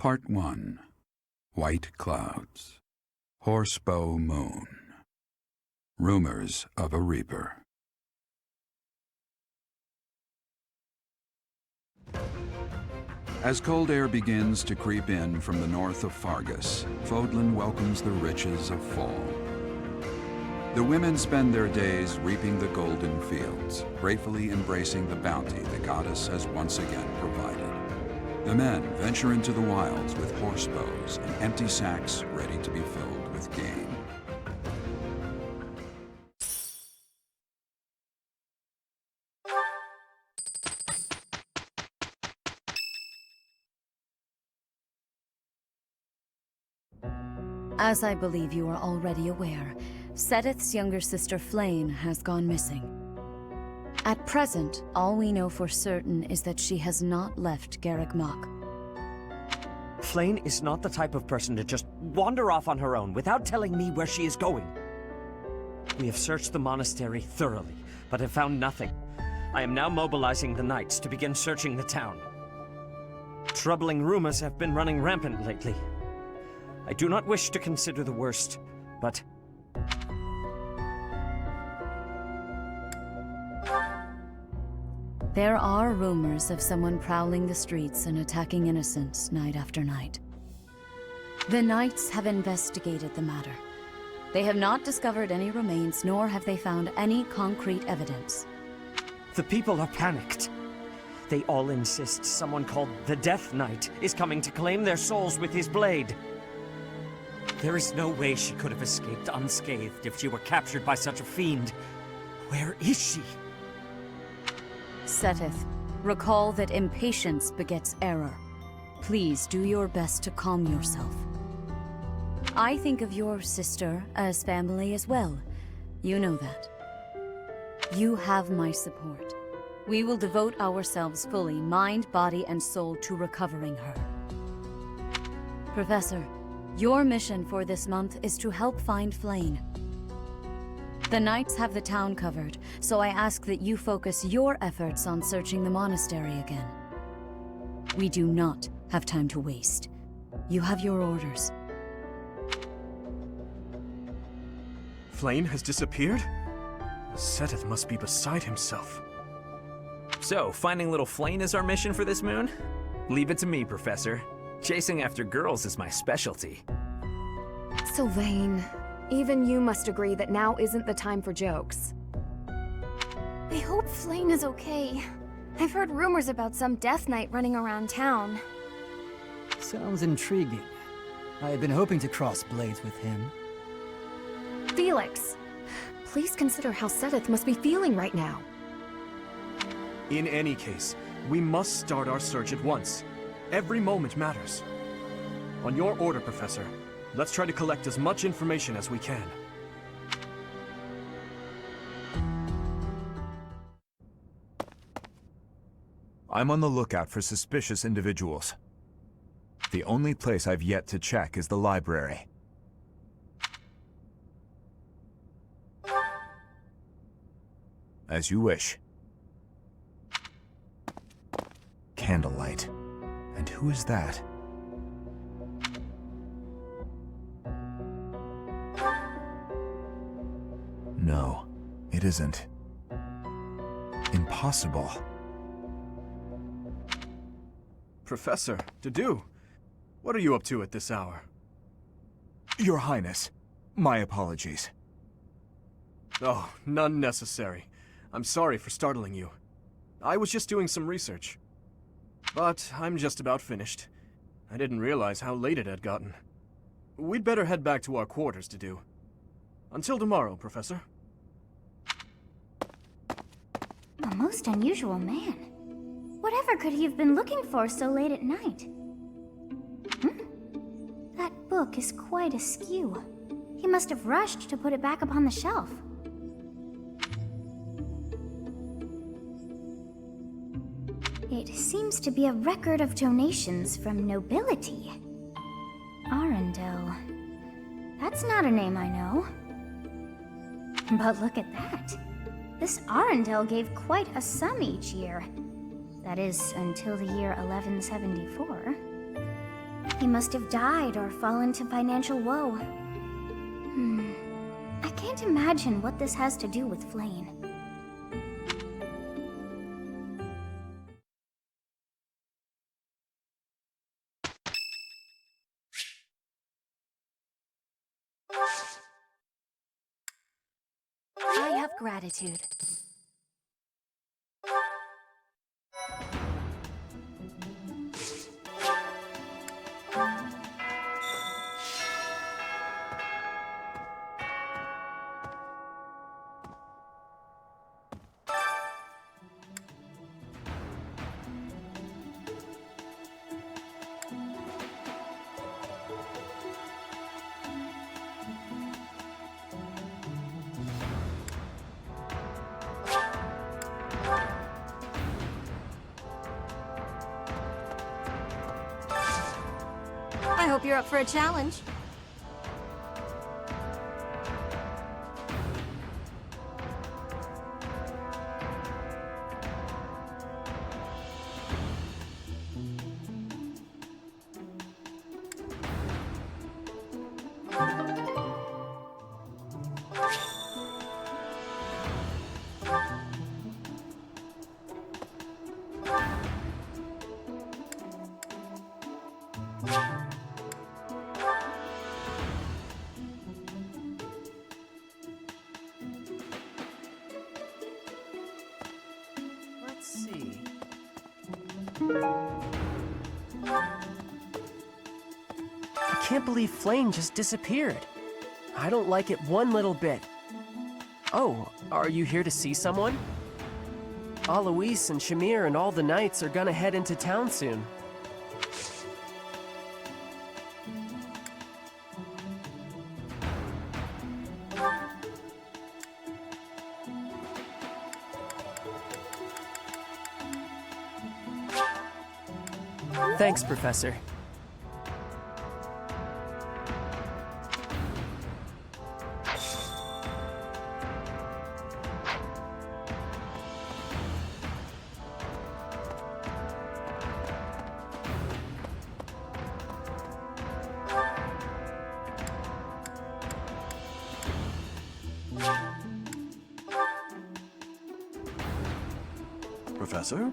Part 1. White Clouds. Horsebow Moon. Rumors of a Reaper. As cold air begins to creep in from the north of Faerghus, Fódlan welcomes the riches of fall. The women spend their days reaping the golden fields, gratefully embracing the bounty the goddess has once again provided. The men venture into the wilds with horsebows and empty sacks ready to be filled with game. As I believe you are already aware, Seteth's younger sister Flayn has gone missing. At present, all we know for certain is that she has not left Garreg Mach. Flayn is not the type of person to just wander off on her own without telling me where she is going. We have searched the monastery thoroughly, but have found nothing. I am now mobilizing the knights to begin searching the town. Troubling rumors have been running rampant lately. I do not wish to consider the worst, but... There are rumors of someone prowling the streets and attacking innocents night after night. The Knights have investigated the matter. They have not discovered any remains, nor have they found any concrete evidence. The people are panicked. They all insist someone called the Death Knight is coming to claim their souls with his blade. There is no way she could have escaped unscathed if she were captured by such a fiend. Where is she? Seteth, recall that impatience begets error. Please do your best to calm yourself. I think of your sister as family as well. You know that. You have my support. We will devote ourselves fully, mind, body, and soul to recovering her. Professor, your mission for this month is to help find Flayn. The Knights have the town covered, so I ask that you focus your efforts on searching the monastery again. We do not have time to waste. You have your orders. Flayn has disappeared? Seteth must be beside himself. So, finding little Flayn is our mission for this moon? Leave it to me, Professor. Chasing after girls is my specialty. Sylvain, even you must agree that now isn't the time for jokes. I hope Flayn is okay. I've heard rumors about some Death Knight running around town. Sounds intriguing. I had been hoping to cross blades with him. Felix, please consider how Seteth must be feeling right now. In any case, we must start our search at once. Every moment matters. On your order, Professor. Let's try to collect as much information as we can. I'm on the lookout for suspicious individuals. The only place I've yet to check is the library. As you wish. Candlelight. And who is that? No, it isn't. Impossible. Professor, To-Do, what are you up to at this hour? Your Highness, my apologies. Oh, none necessary. I'm sorry for startling you. I was just doing some research. But I'm just about finished. I didn't realize how late it had gotten. We'd better head back to our quarters, To-Do. Until tomorrow, Professor. A most unusual man. Whatever could he have been looking for so late at night? That book is quite askew. He must have rushed to put it back upon the shelf. It seems to be a record of donations from nobility. Arundel. That's not a name I know. But look at that. This Arundel gave quite a sum each year. That is, until the year 1174. He must have died or fallen to financial woe. I can't imagine what this has to do with Flayn. I have gratitude. I hope you're up for a challenge. Let's see. I can't believe Flayn just disappeared. I don't like it one little bit. Oh, are you here to see someone? Alois and Shamir and all the knights are gonna head into town soon. Thanks, Professor. Professor?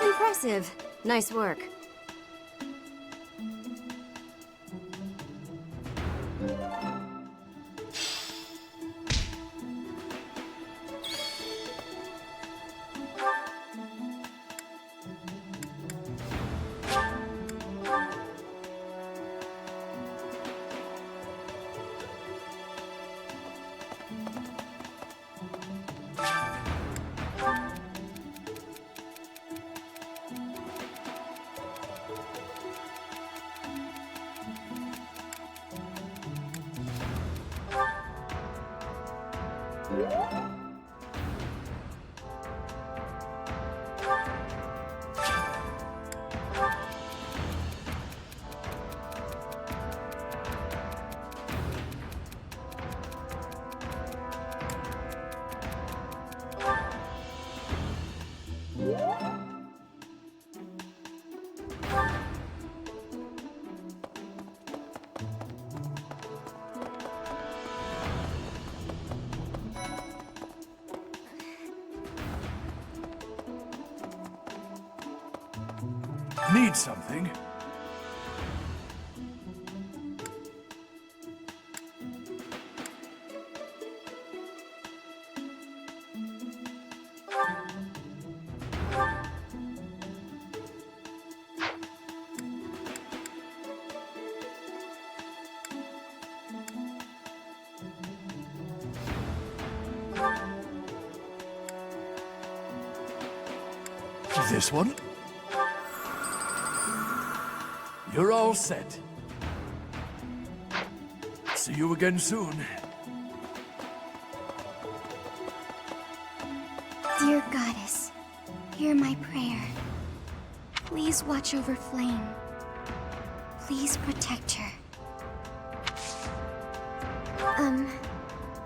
Impressive. Nice work. Need something? This one? You're all set. See you again soon. Dear Goddess, hear my prayer. Please watch over Flame. Please protect her.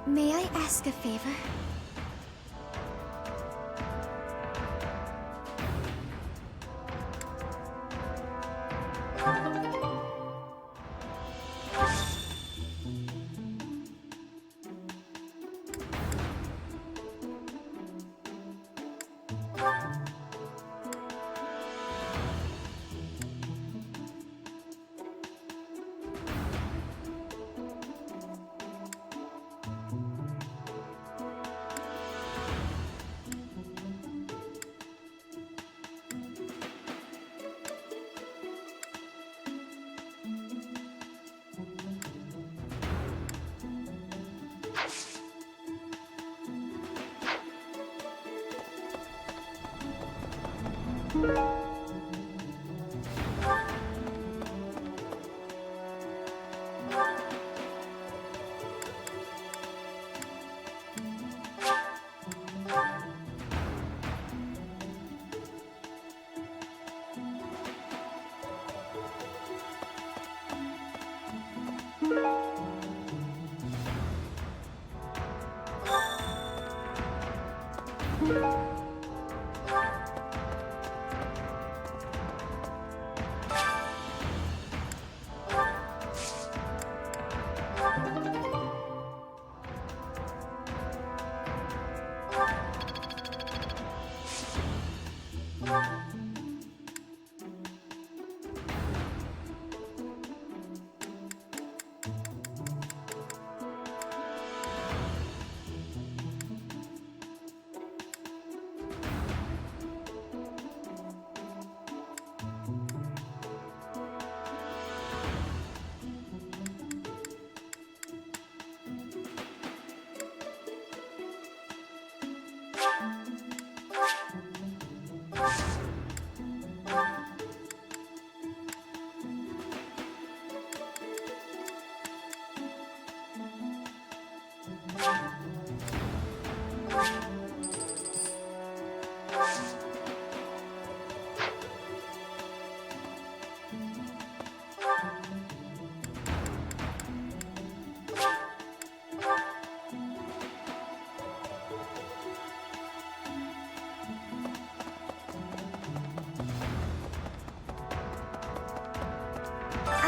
May I ask a favor?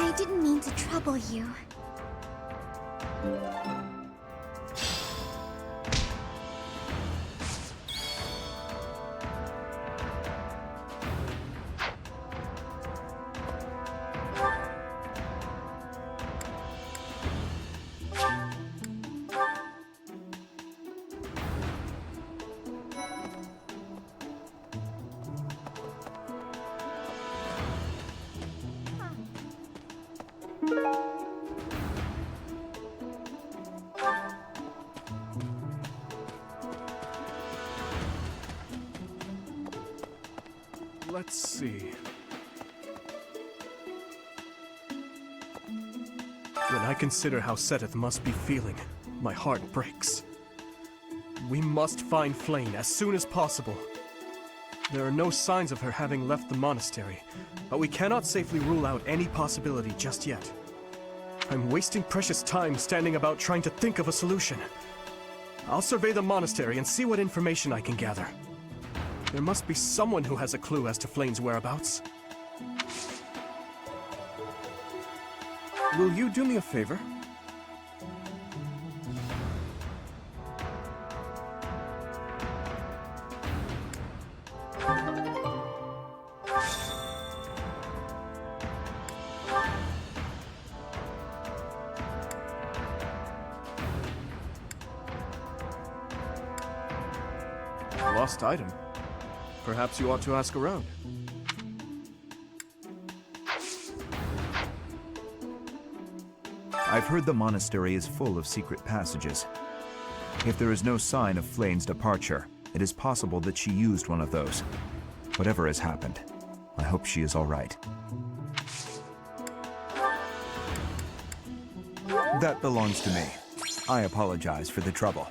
I didn't mean to trouble you. Let's see. When I consider how Seteth must be feeling, my heart breaks. We must find Flame as soon as possible. There are no signs of her having left the monastery, but we cannot safely rule out any possibility just yet. I'm wasting precious time standing about trying to think of a solution. I'll survey the monastery and see what information I can gather. There must be someone who has a clue as to Flame's whereabouts. Will you do me a favor? Lost item. Perhaps you ought to ask around. I've heard the monastery is full of secret passages. If there is no sign of Flame's departure, it is possible that she used one of those. Whatever has happened, I hope she is all right. That belongs to me. I apologize for the trouble.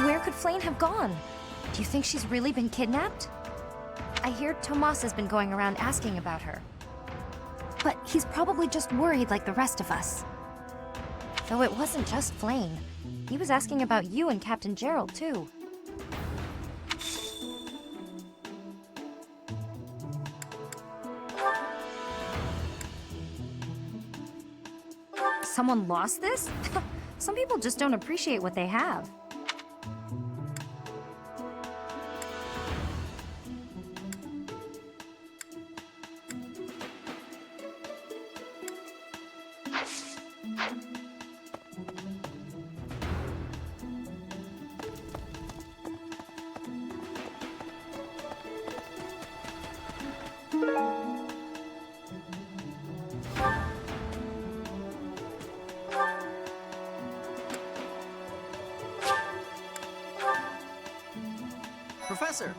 Where could Flayn have gone? Do you think she's really been kidnapped? I hear Tomas has been going around asking about her. But he's probably just worried like the rest of us. Though it wasn't just Flayn. He was asking about you and Captain Gerald, too. Someone lost this? Some people just don't appreciate what they have. Professor!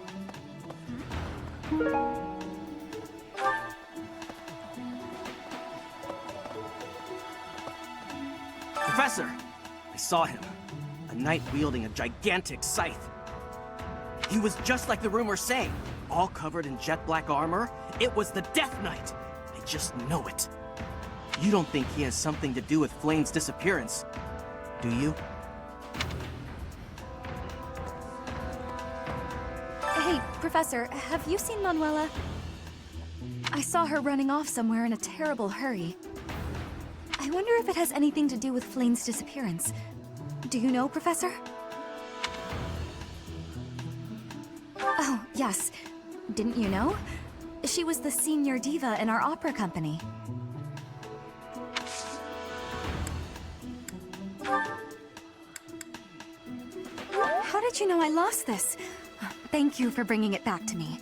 Professor! I saw him. A knight wielding a gigantic scythe. He was just like the rumors say. All covered in jet black armor. It was the Death Knight. I just know it. You don't think he has something to do with Flayn's disappearance, do you? Hey, Professor, have you seen Manuela? I saw her running off somewhere in a terrible hurry. I wonder if it has anything to do with Flayn's disappearance. Do you know, Professor? Oh, yes. Didn't you know? She was the senior diva in our opera company. How did you know I lost this? Thank you for bringing it back to me.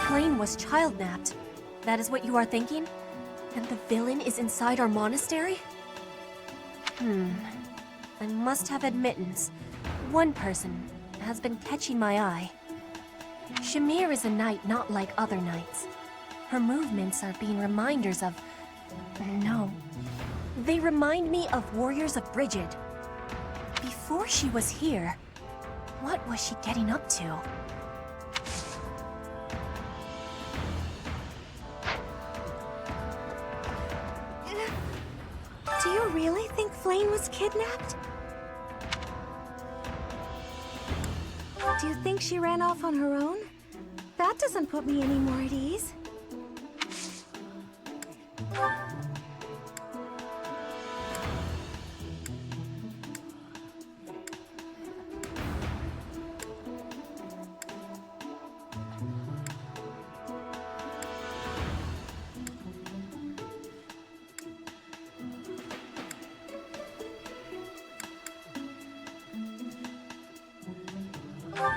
Flayn was child-napped. That is what you are thinking? And the villain is inside our monastery? I must have admittance. One person has been catching my eye. Shamir is a knight not like other knights. Her movements are being reminders of... No. They remind me of warriors of Brigid. Before she was here, what was she getting up to? Do you really think Flayn was kidnapped? Do you think she ran off on her own? That doesn't put me any more at ease.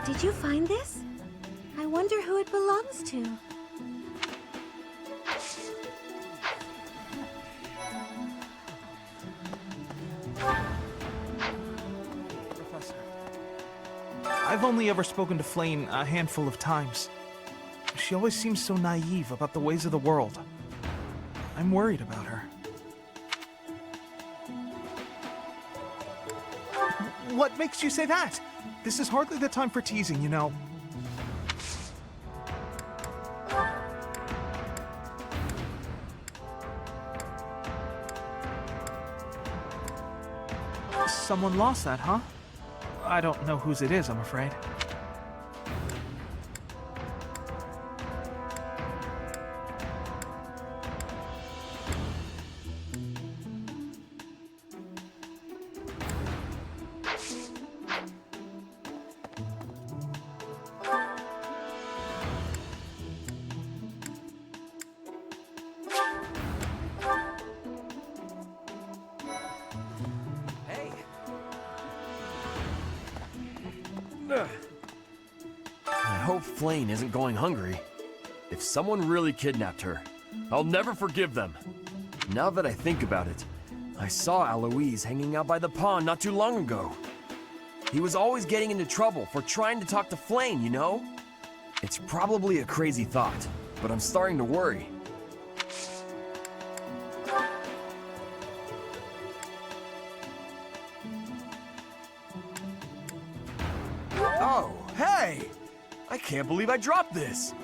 Did you find this? I wonder who it belongs to. Professor, I've only ever spoken to Flayn a handful of times. She always seems so naive about the ways of the world. I'm worried about her. What makes you say that? This is hardly the time for teasing, you know. Someone lost that, huh? I don't know whose it is, I'm afraid. I hope Flayn isn't going hungry. If someone really kidnapped her, I'll never forgive them. Now that I think about it, I saw Alois hanging out by the pond not too long ago. He was always getting into trouble for trying to talk to Flayn, you know? It's probably a crazy thought, but I'm starting to worry. Oh, hey! I can't believe I dropped this!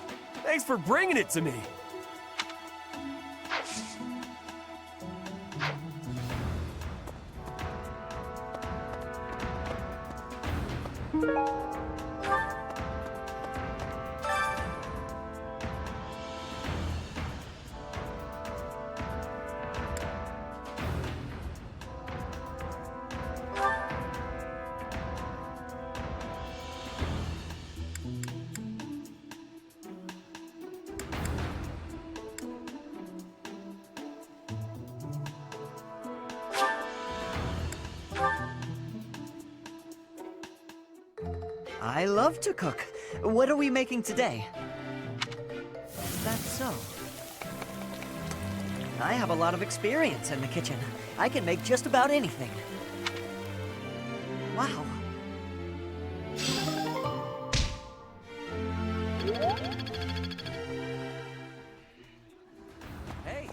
Thanks for bringing it to me! I love to cook. What are we making today? Is that so? I have a lot of experience in the kitchen. I can make just about anything. Wow. Hey!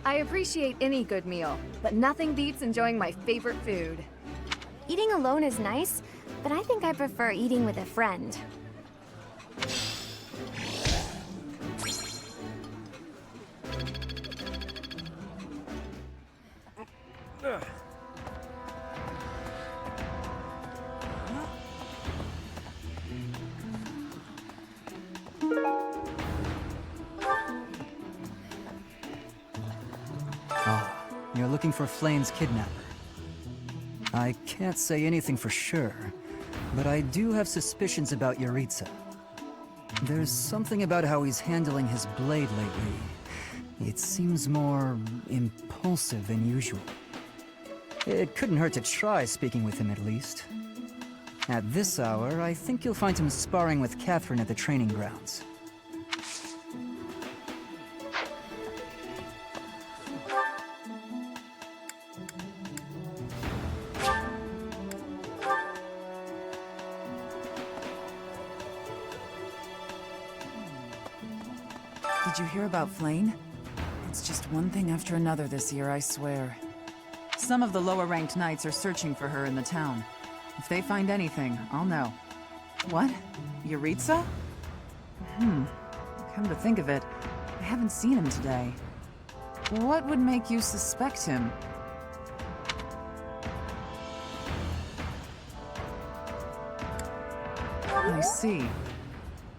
I appreciate any good meal, but nothing beats enjoying my favorite food. Eating alone is nice, but I think I prefer eating with a friend. You're looking for Flayn's kidnapper. I can't say anything for sure, but I do have suspicions about Yaritza. There's something about how he's handling his blade lately. It seems more impulsive than usual. It couldn't hurt to try speaking with him at least. At this hour, I think you'll find him sparring with Catherine at the training grounds. Did you hear about Flayn? It's just one thing after another this year, I swear. Some of the lower-ranked knights are searching for her in the town. If they find anything, I'll know. What? Yaritza? Come to think of it, I haven't seen him today. What would make you suspect him? I see.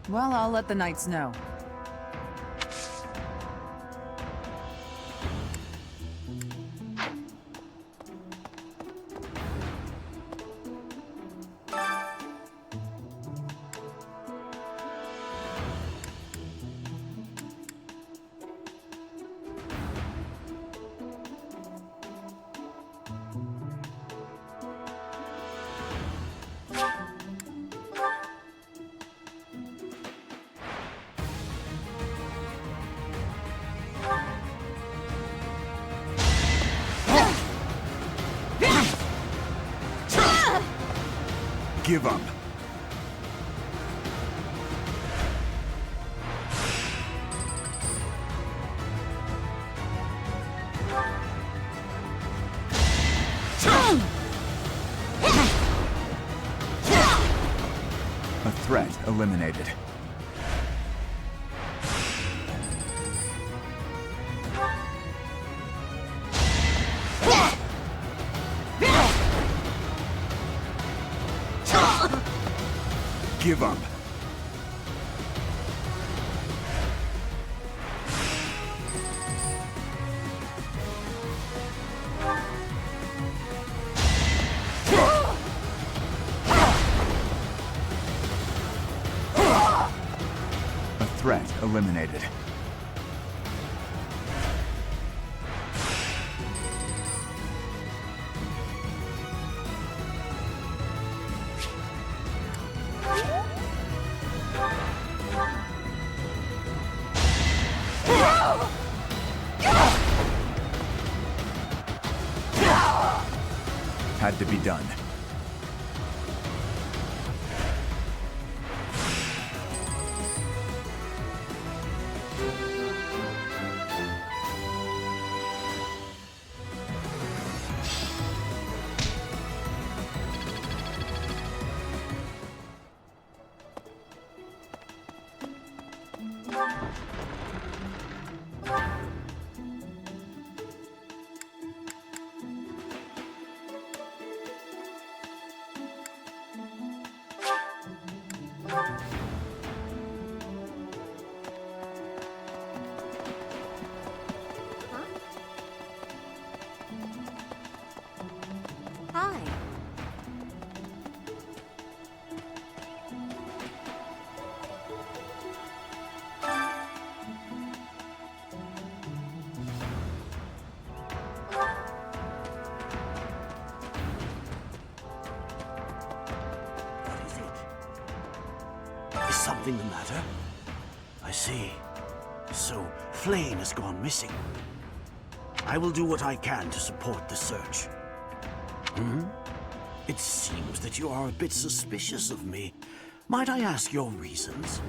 Well, I'll let the knights know. Give up. eliminated. Give up. A threat eliminated. Had to be done. Hi. What is it? Is something the matter? I see. So, Flayn has gone missing. I will do what I can to support the search. It seems that you are a bit suspicious of me. Might I ask your reasons?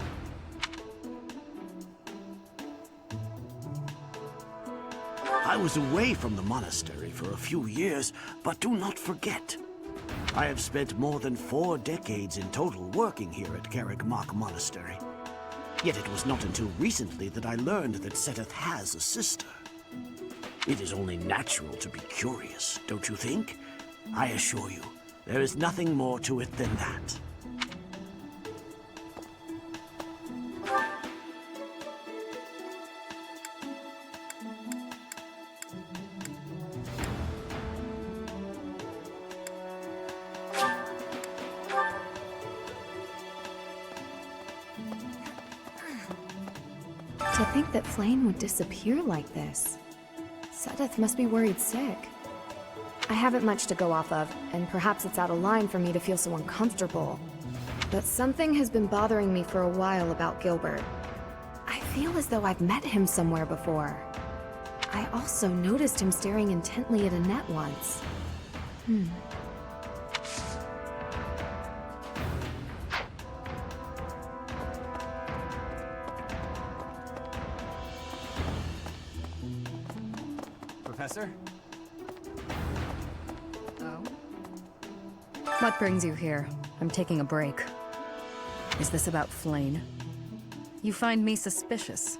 I was away from the monastery for a few years, but do not forget. I have spent more than 4 decades in total working here at Carrigmach Monastery. Yet it was not until recently that I learned that Seteth has a sister. It is only natural to be curious, don't you think? I assure you, there is nothing more to it than that. To think that Flayn would disappear like this. Seteth must be worried sick. I haven't much to go off of, and perhaps it's out of line for me to feel so uncomfortable. But something has been bothering me for a while about Gilbert. I feel as though I've met him somewhere before. I also noticed him staring intently at Annette once. Professor? Oh? What brings you here? I'm taking a break. Is this about Flayn? You find me suspicious.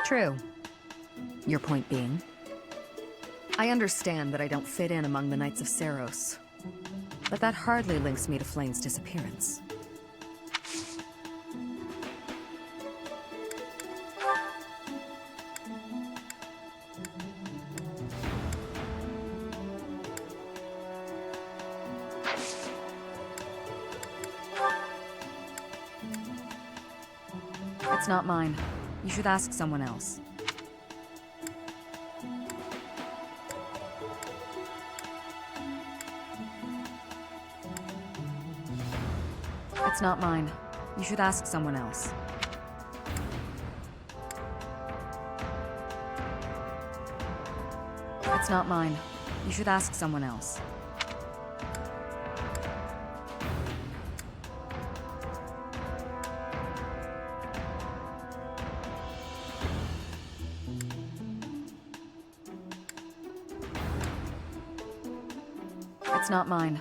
True. Your point being? I understand that I don't fit in among the Knights of Seiros, but that hardly links me to Flayn's disappearance. It's not mine. You should ask someone else. It's not mine. You should ask someone else. It's not mine. You should ask someone else. It's not mine.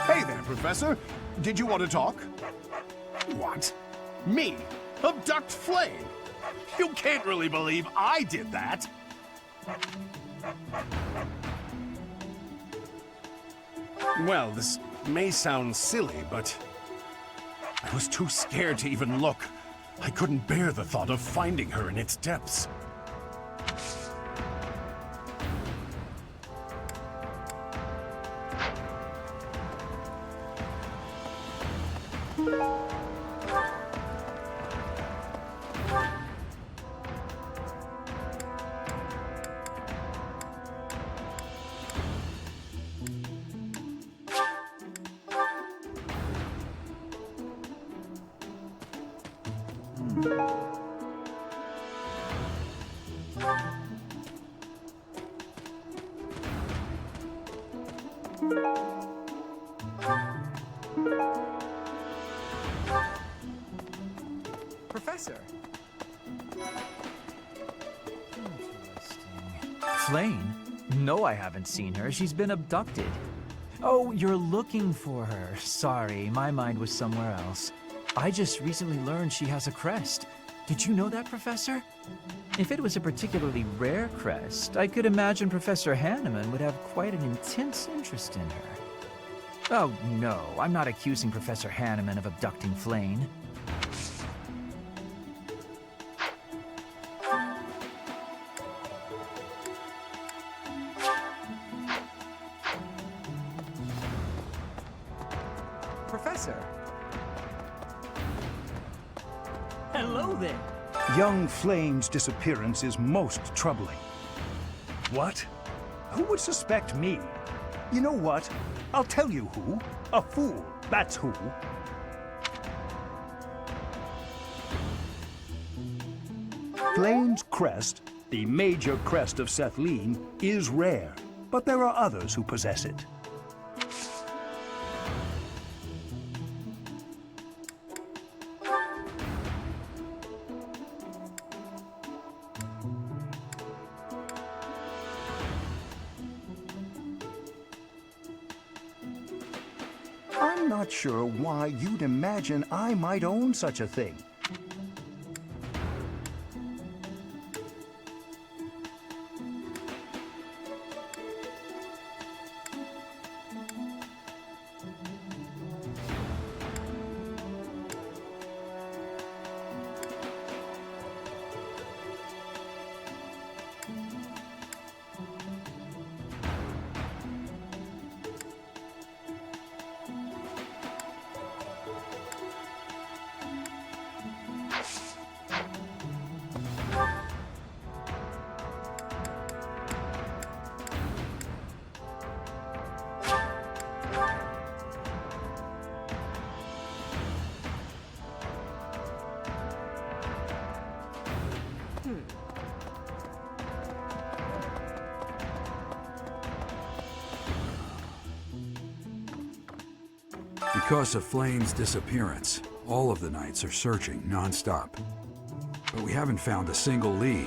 Hey there, Professor. Did you want to talk? What? Me? Abduct Flame? You can't really believe I did that. Well, this may sound silly, but I was too scared to even look. I couldn't bear the thought of finding her in its depths. Professor. Flane? No, I haven't seen her. She's been abducted. Oh, you're looking for her. Sorry, my mind was somewhere else. I just recently learned she has a crest. Did you know that, Professor? If it was a particularly rare crest, I could imagine Professor Hanneman would have quite an intense interest in her. Oh, no, I'm not accusing Professor Hanneman of abducting Flane. Professor. Hello there. Young Flame's disappearance is most troubling. What? Who would suspect me? You know what? I'll tell you who. A fool, that's who. Flame's crest, the major crest of Sethlene, is rare, but there are others who possess it. I'm not sure why you'd imagine I might own such a thing. Because of Flame's disappearance, all of the knights are searching non-stop. But we haven't found a single lead.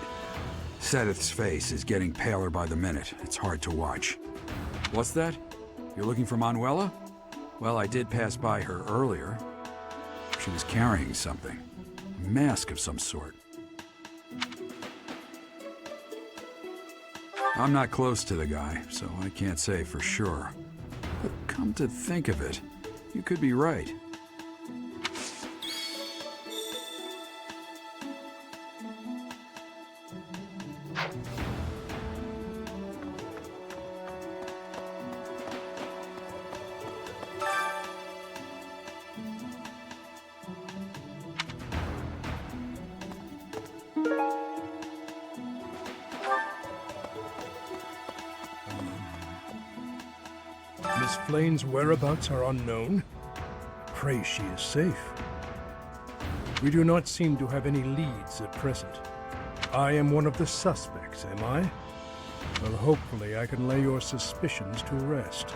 Seteth's face is getting paler by the minute. It's hard to watch. What's that? You're looking for Manuela? Well, I did pass by her earlier. She was carrying something. A mask of some sort. I'm not close to the guy, so I can't say for sure. But come to think of it, you could be right. Miss Flayn's whereabouts are unknown. Pray she is safe. We do not seem to have any leads at present. I am one of the suspects, am I? Well, hopefully I can lay your suspicions to rest.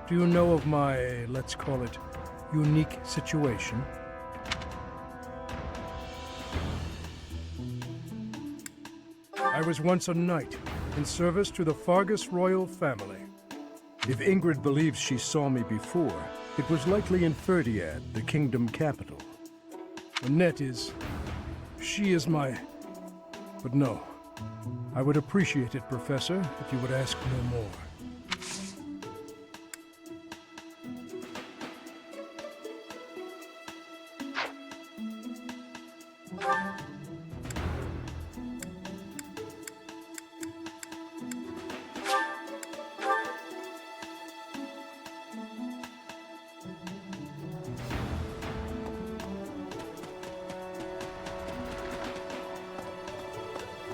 Do you know of my, let's call it, unique situation? I was once a knight, in service to the Faerghus royal family. If Ingrid believes she saw me before, it was likely in Fódlan, the kingdom capital. The net is... she is my... But no. I would appreciate it, Professor, if you would ask no more.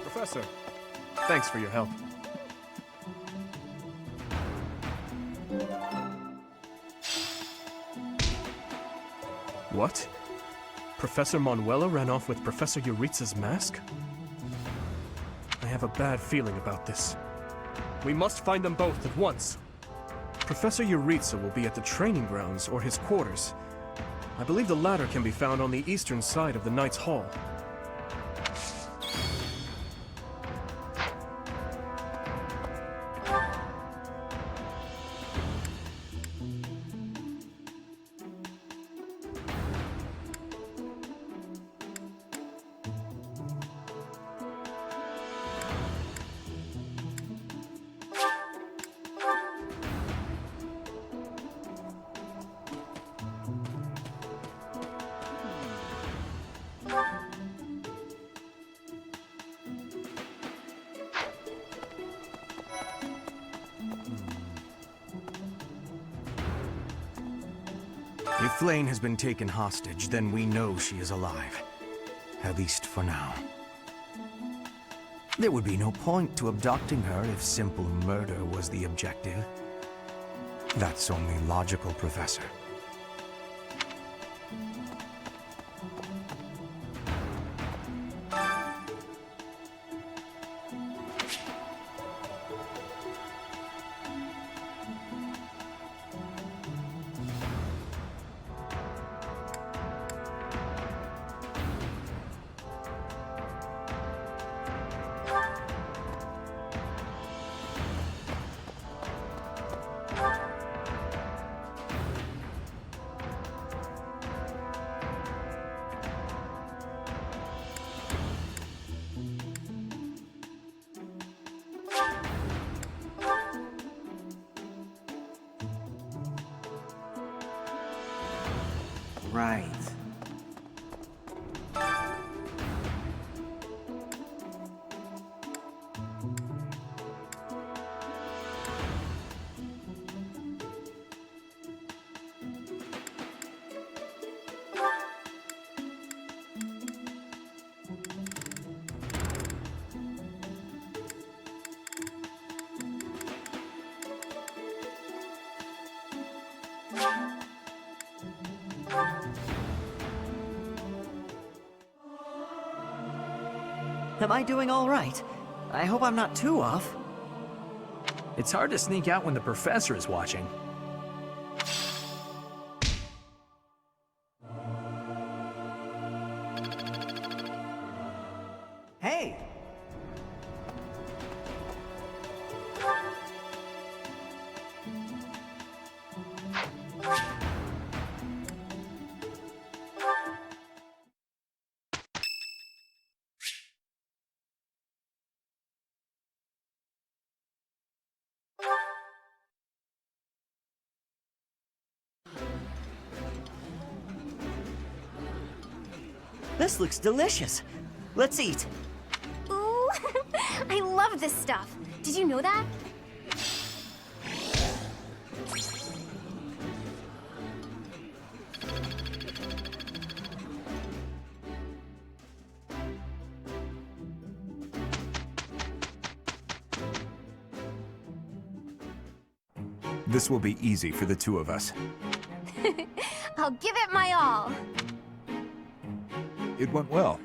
Professor, thanks for your help. What? Professor Manuela ran off with Professor Yuritsa's mask? I have a bad feeling about this. We must find them both at once. Professor Yuritsa will be at the training grounds or his quarters. I believe the latter can be found on the eastern side of the Knight's Hall. If Flayn has been taken hostage, then we know she is alive. At least for now. There would be no point to abducting her if simple murder was the objective. That's only logical, Professor. Right. Am I doing all right? I hope I'm not too off. It's hard to sneak out when the professor is watching. Hey! This looks delicious. Let's eat. Ooh, I love this stuff. Did you know that? This will be easy for the two of us. I'll give it my all. It went well.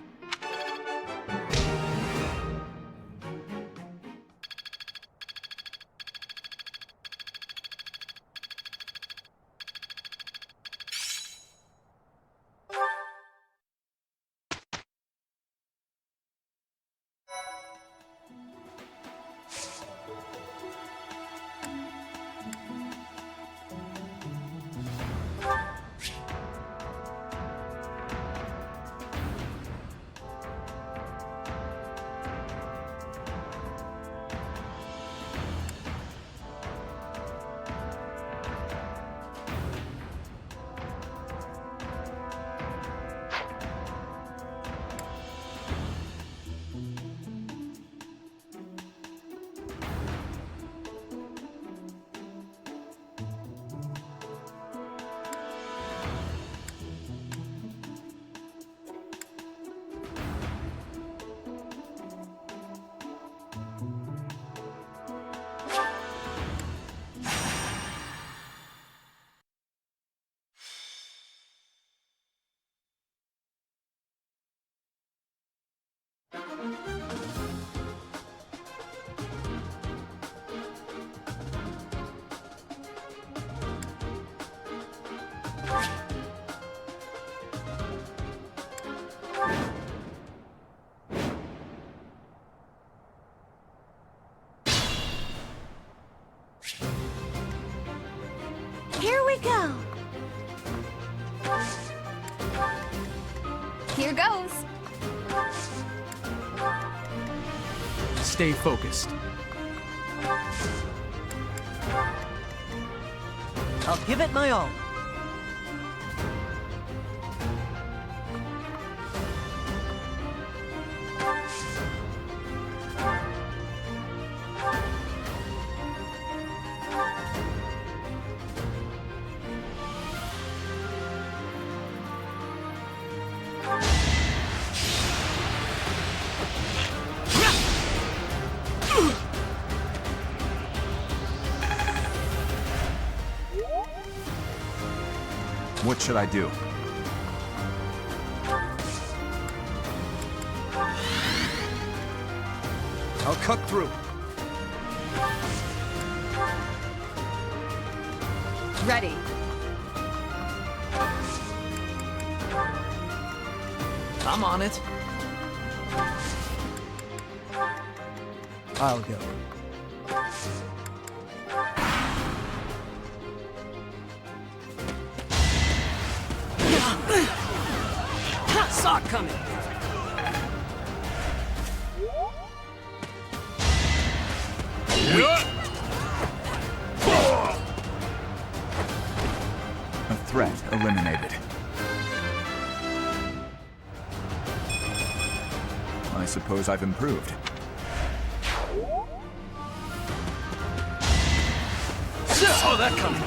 Here we go. Here goes. Stay focused. I'll give it my all. What should I do? I'll cut through. Ready. I'm on it. I'll go. Saw it coming. A threat eliminated. I suppose I've improved. Saw that coming.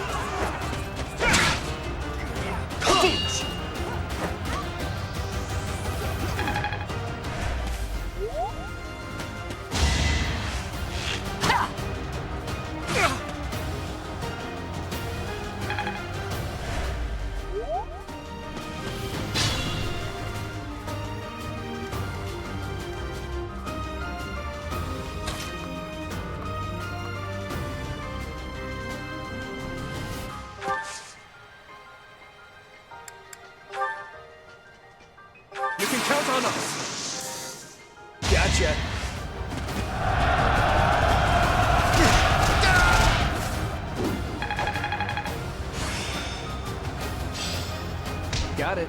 You can count on us. Gotcha. Got it.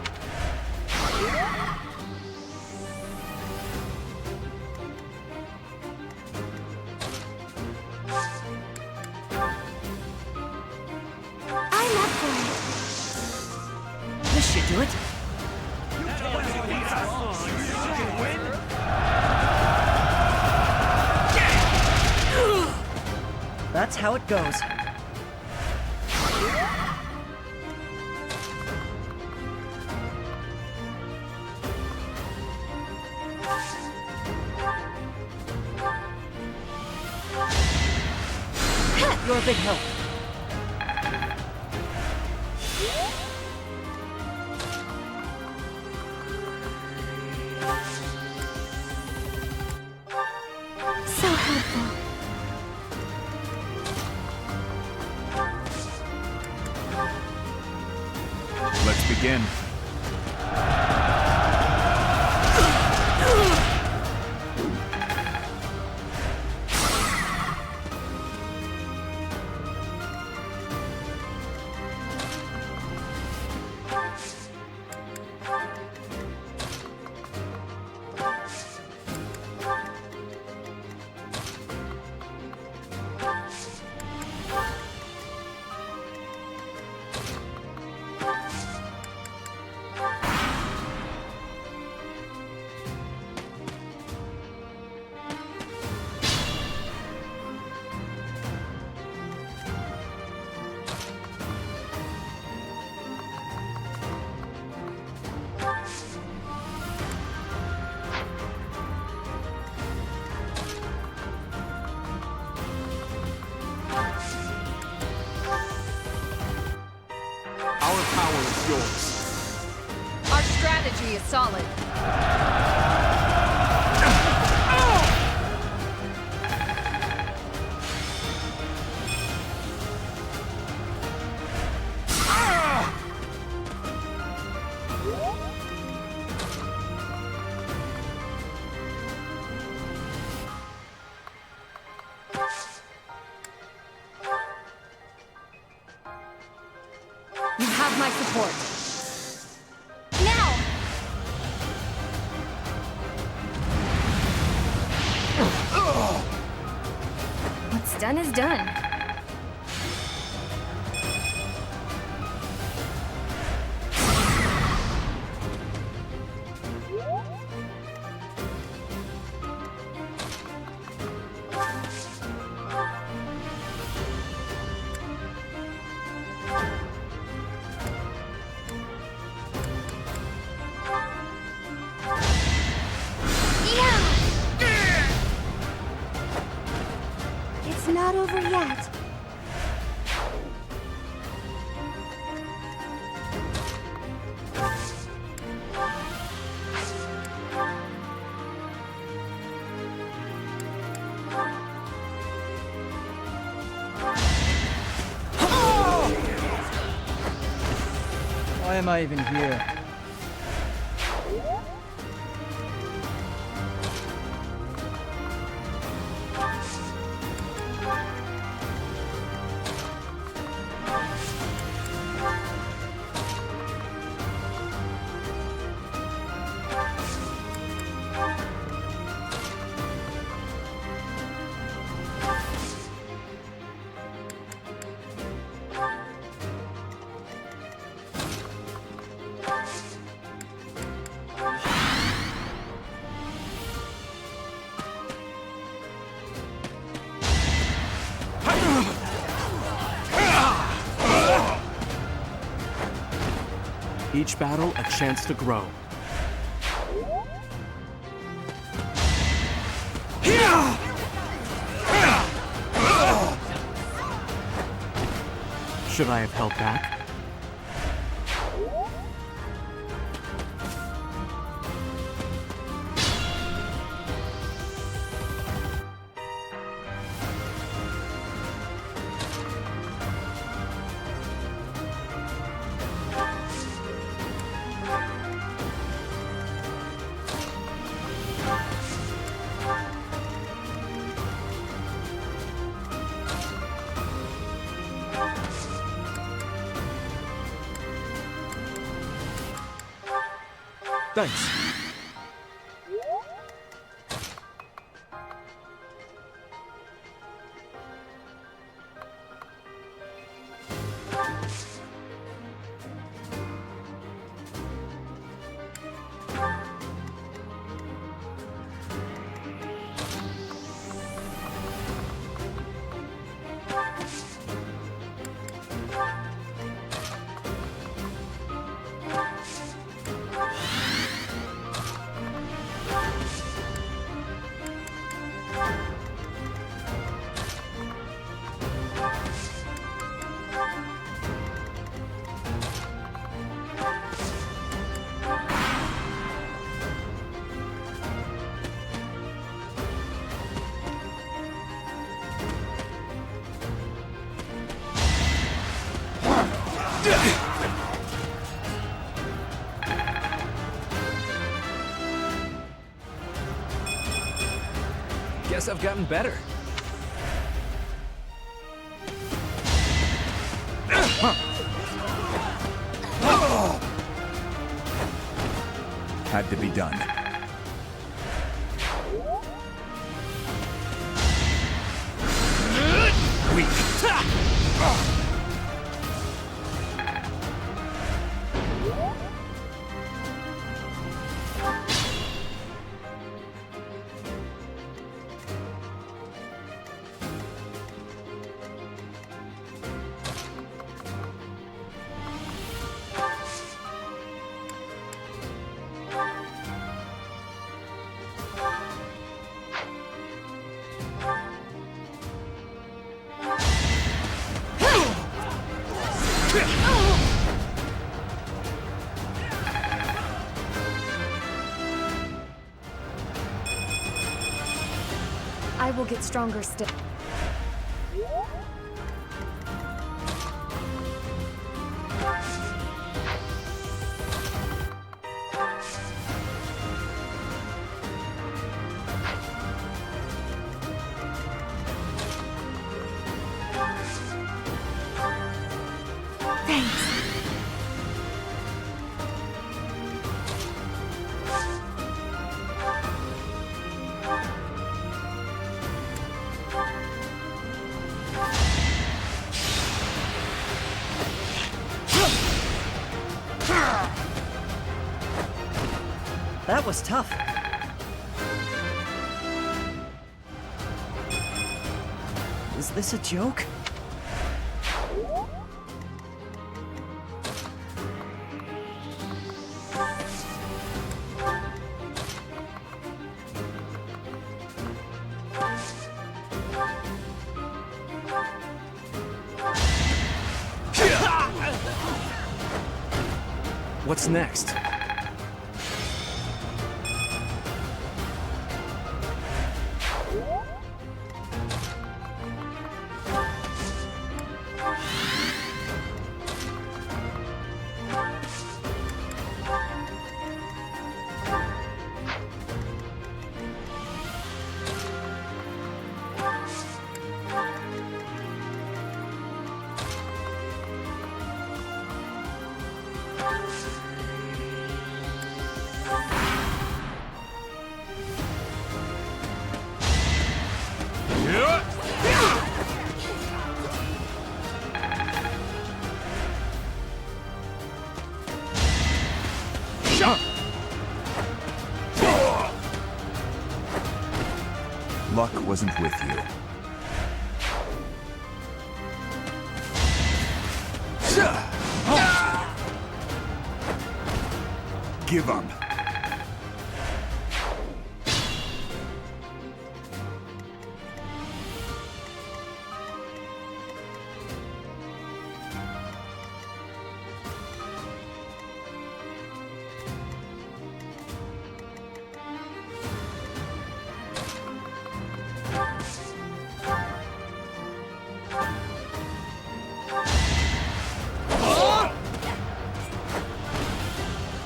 I'm up for it. This should do it. That's how it goes. You're a big help. begin. Our power is yours. Our strategy is solid. You have my support. Now! What's done is done. It's not over yet. Why am I even here? Each battle a chance to grow. Should I have held back? Thanks. gotten better. Had to be done. Weak. I will get stronger still. That was tough. Is this a joke? What's next? Luck wasn't with you. Give up.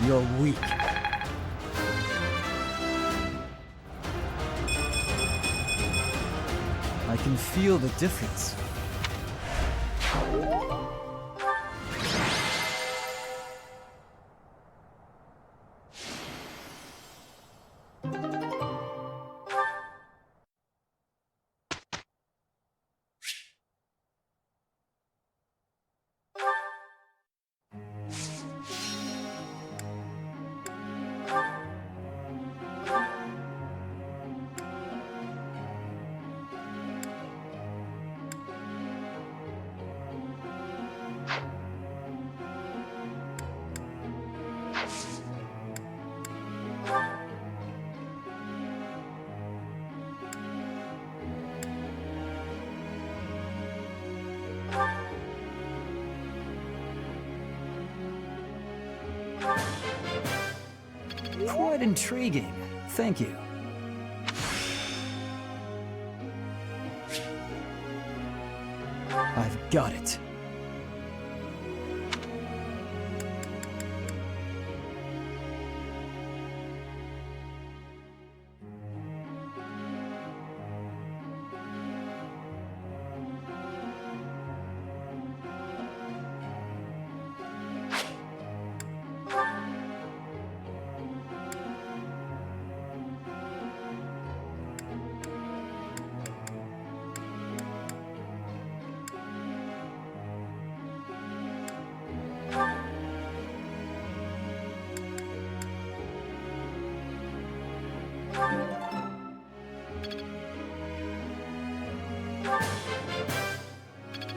You're weak. I can feel the difference. Quite intriguing. Thank you. I've got it.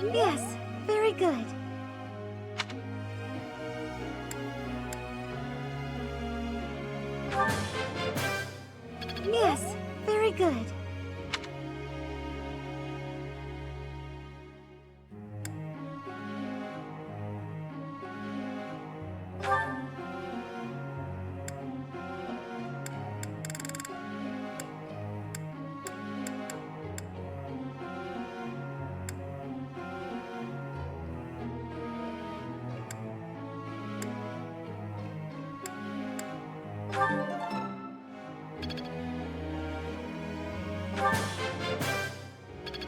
Yes, very good. Yes, very good.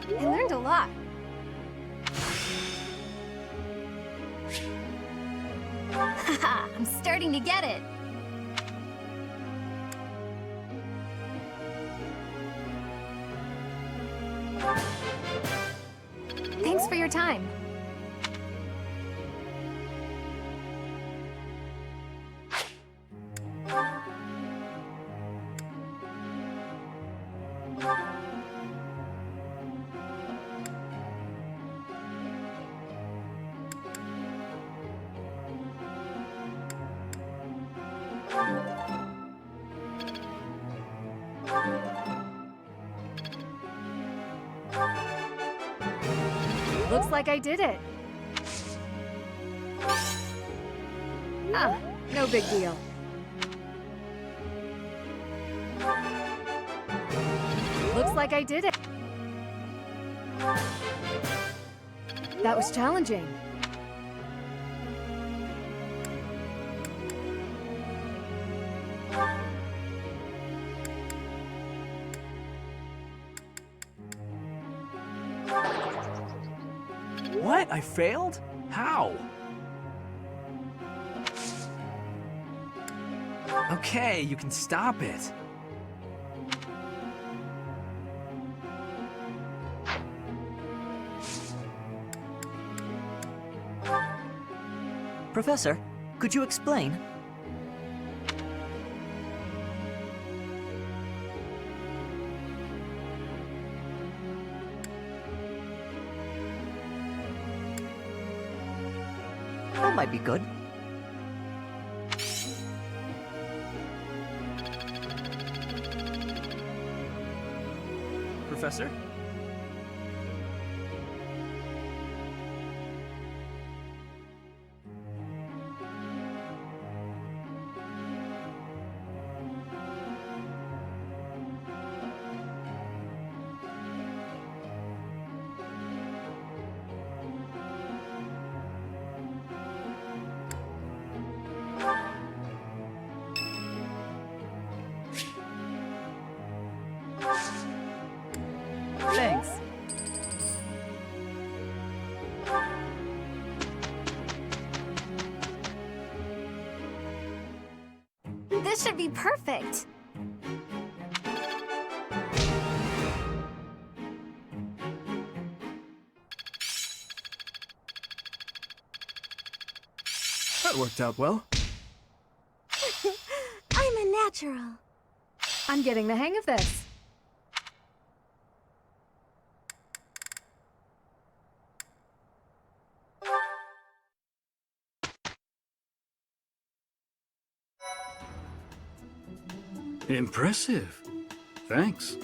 I learned a lot. Haha, I'm starting to get it. Thanks for your time. Looks like I did it. Ah, no big deal. Looks like I did it. That was challenging. What? I failed? How? Okay, you can stop it. Professor, could you explain? That might be good. Professor? Thanks. This should be perfect. That worked out well. I'm a natural. I'm getting the hang of this. Impressive. Thanks.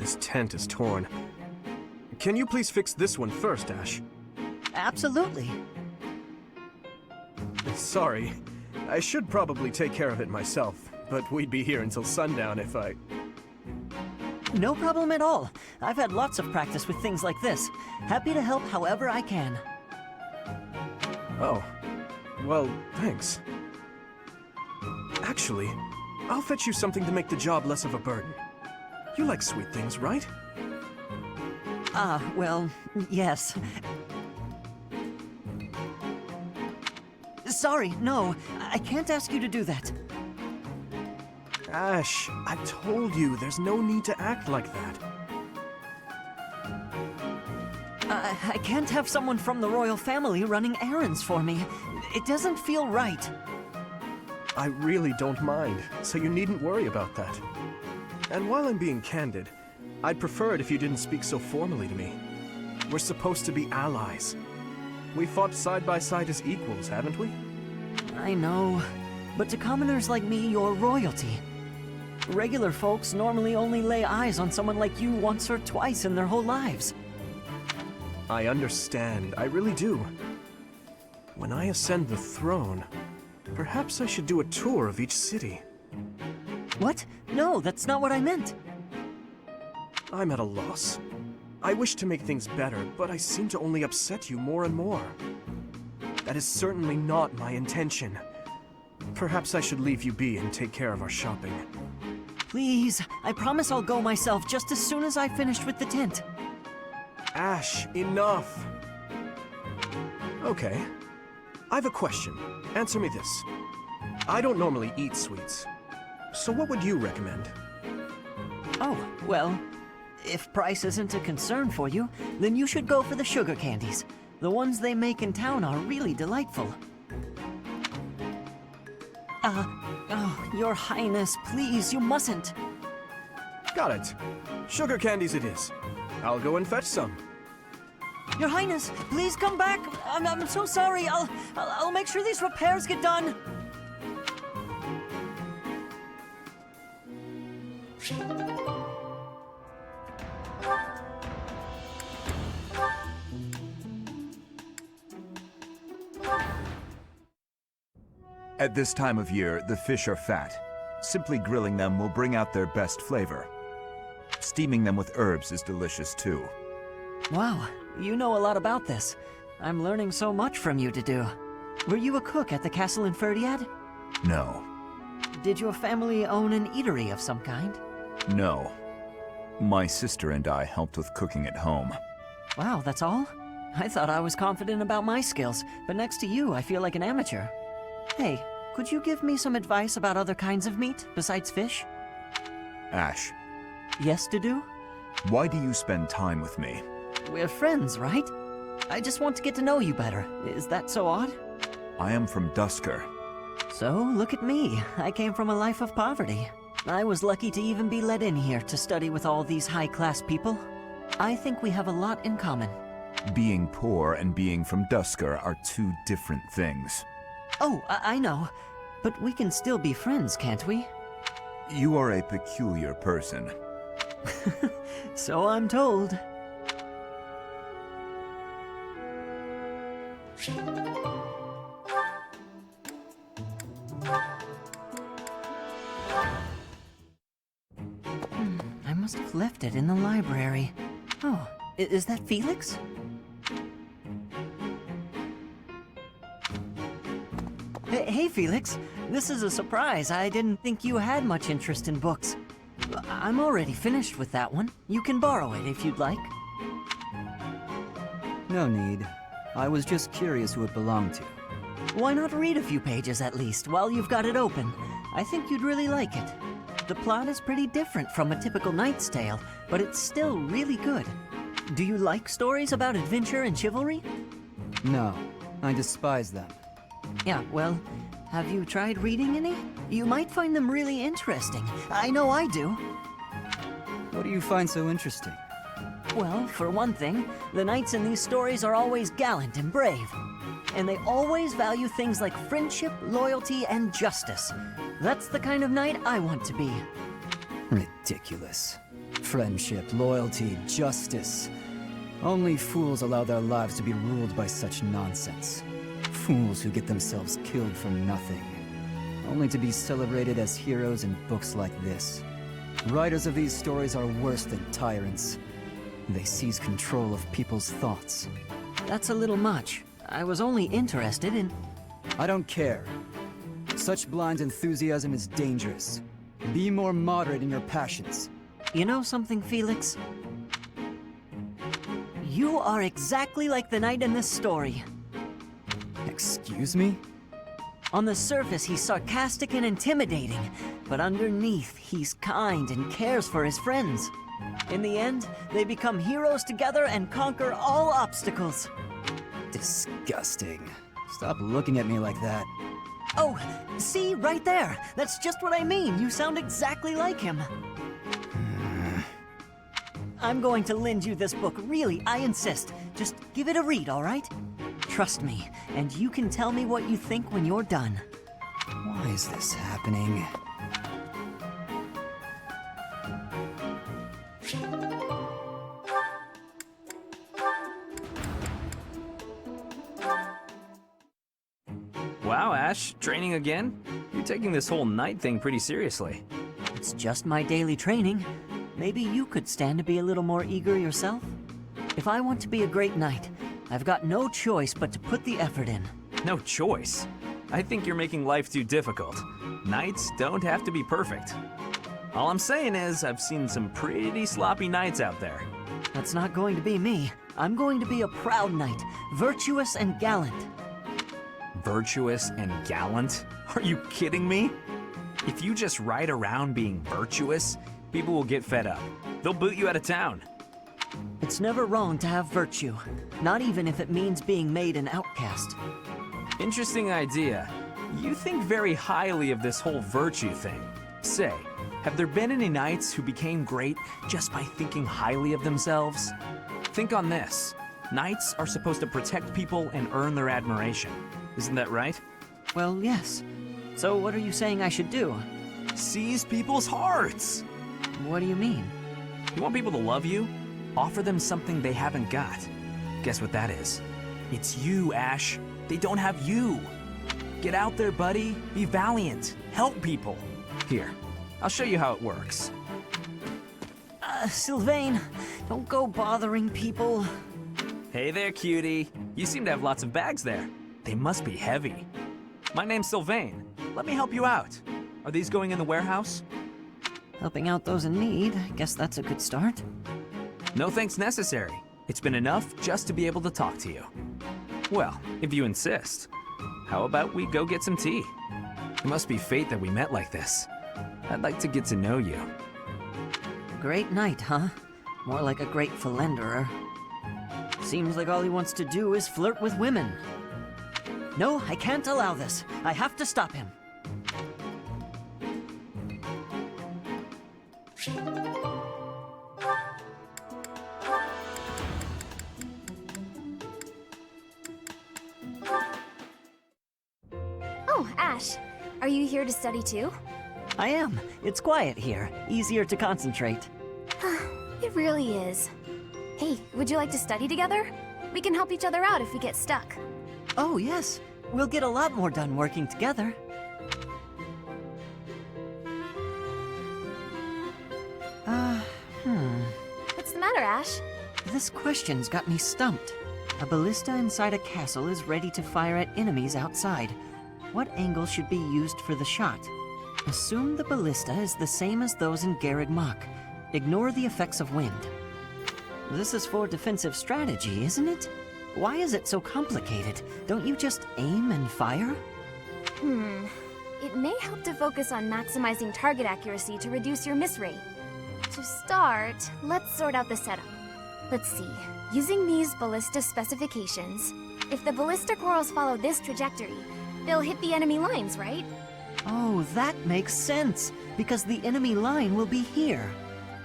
This tent is torn. Can you please fix this one first, Ash? Absolutely. Sorry. I should probably take care of it myself, but we'd be here until sundown if I... No problem at all. I've had lots of practice with things like this. Happy to help however I can. Oh. Well, thanks. Actually, I'll fetch you something to make the job less of a burden. You like sweet things, right? Well, yes. Sorry, no. I can't ask you to do that. Ash, I told you, there's no need to act like that. I can't have someone from the royal family running errands for me. It doesn't feel right. I really don't mind, so you needn't worry about that. And while I'm being candid, I'd prefer it if you didn't speak so formally to me. We're supposed to be allies. We fought side by side as equals, haven't we? I know. But to commoners like me, you're royalty. Regular folks normally only lay eyes on someone like you once or twice in their whole lives. I understand, I really do. When I ascend the throne, perhaps I should do a tour of each city. What? No, that's not what I meant. I'm at a loss. I wish to make things better, but I seem to only upset you more and more. That is certainly not my intention. Perhaps I should leave you be and take care of our shopping. Please, I promise I'll go myself just as soon as I finished with the tent. Ash, enough! Okay. I've a question. Answer me this. I don't normally eat sweets. So what would you recommend? Oh, well, if price isn't a concern for you, then you should go for the sugar candies. The ones they make in town are really delightful. Oh, Your Highness, please, you mustn't. Got it. Sugar candies it is. I'll go and fetch some. Your Highness, please come back. I'm so sorry. I'll make sure these repairs get done. At this time of year, the fish are fat. Simply grilling them will bring out their best flavor. Steaming them with herbs is delicious too. Wow, you know a lot about this. I'm learning so much from you to do. Were you a cook at the castle in Fódlan? No. Did your family own an eatery of some kind? No. My sister and I helped with cooking at home. Wow, that's all? I thought I was confident about my skills, but next to you, I feel like an amateur. Hey, could you give me some advice about other kinds of meat besides fish? Ash. Yes, Dudu? Why do you spend time with me? We're friends, right? I just want to get to know you better. Is that so odd? I am from Dusker. So, look at me. I came from a life of poverty. I was lucky to even be let in here to study with all these high-class people. I think we have a lot in common. Being poor and being from Dusker are two different things. Oh, I know. But we can still be friends, can't we? You are a peculiar person. So I'm told. I must have left it in the library. Oh, is that Felix? Hey, Felix. This is a surprise. I didn't think you had much interest in books. I'm already finished with that one. You can borrow it if you'd like. No need. I was just curious who it belonged to. Why not read a few pages at least while you've got it open? I think you'd really like it. The plot is pretty different from a typical knight's tale, but it's still really good. Do you like stories about adventure and chivalry? No, I despise them. Yeah, well, have you tried reading any? You might find them really interesting. I know I do. What do you find so interesting? Well, for one thing, the knights in these stories are always gallant and brave. And they always value things like friendship, loyalty, and justice. That's the kind of knight I want to be. Ridiculous. Friendship, loyalty, justice. Only fools allow their lives to be ruled by such nonsense. Fools who get themselves killed for nothing. Only to be celebrated as heroes in books like this. Writers of these stories are worse than tyrants. They seize control of people's thoughts. That's a little much. I was only interested in... I don't care. Such blind enthusiasm is dangerous. Be more moderate in your passions. You know something, Felix? You are exactly like the knight in this story. Excuse me? On the surface, he's sarcastic and intimidating, but underneath, he's kind and cares for his friends. In the end, they become heroes together and conquer all obstacles. Disgusting. Stop looking at me like that. Oh, see, right there. That's just what I mean. You sound exactly like him. I'm going to lend you this book, really, I insist. Just give it a read, all right? Trust me, and you can tell me what you think when you're done. Why is this happening? Wow, Ash, training again? You're taking this whole night thing pretty seriously. It's just my daily training. Maybe you could stand to be a little more eager yourself? If I want to be a great knight, I've got no choice but to put the effort in. No choice? I think you're making life too difficult. Knights don't have to be perfect. All I'm saying is, I've seen some pretty sloppy knights out there. That's not going to be me. I'm going to be a proud knight, virtuous and gallant. Virtuous and gallant? Are you kidding me? If you just ride around being virtuous, people will get fed up. They'll boot you out of town. It's never wrong to have virtue, not even if it means being made an outcast. Interesting idea. You think very highly of this whole virtue thing. Say, have there been any knights who became great just by thinking highly of themselves? Think on this. Knights are supposed to protect people and earn their admiration. Isn't that right? Well, yes. So what are you saying I should do? Seize people's hearts! What do you mean? You want people to love you? Offer them something they haven't got. Guess what that is? It's you, Ash. They don't have you. Get out there, buddy. Be valiant. Help people. Here, I'll show you how it works. Sylvain, don't go bothering people. Hey there, cutie. You seem to have lots of bags there. They must be heavy. My name's Sylvain. Let me help you out. Are these going in the warehouse? Helping out those in need, I guess that's a good start. No thanks necessary. It's been enough just to be able to talk to you. Well, if you insist, how about we go get some tea? It must be fate that we met like this. I'd like to get to know you. Great knight, huh? More like a great philanderer. Seems like all he wants to do is flirt with women. No, I can't allow this. I have to stop him. Oh, Ash. Are you here to study too? I am. It's quiet here. Easier to concentrate. It really is. Hey, would you like to study together? We can help each other out if we get stuck. Oh, yes. We'll get a lot more done working together. What's the matter, Ash? This question's got me stumped. A ballista inside a castle is ready to fire at enemies outside. What angle should be used for the shot? Assume the ballista is the same as those in Garreg Mach. Ignore the effects of wind. This is for defensive strategy, isn't it? Why is it so complicated? Don't you just aim and fire? It may help to focus on maximizing target accuracy to reduce your miss rate. To start, let's sort out the setup. Let's see. Using these ballista specifications, if the ballista corals follow this trajectory, they'll hit the enemy lines, right? Oh, that makes sense, because the enemy line will be here.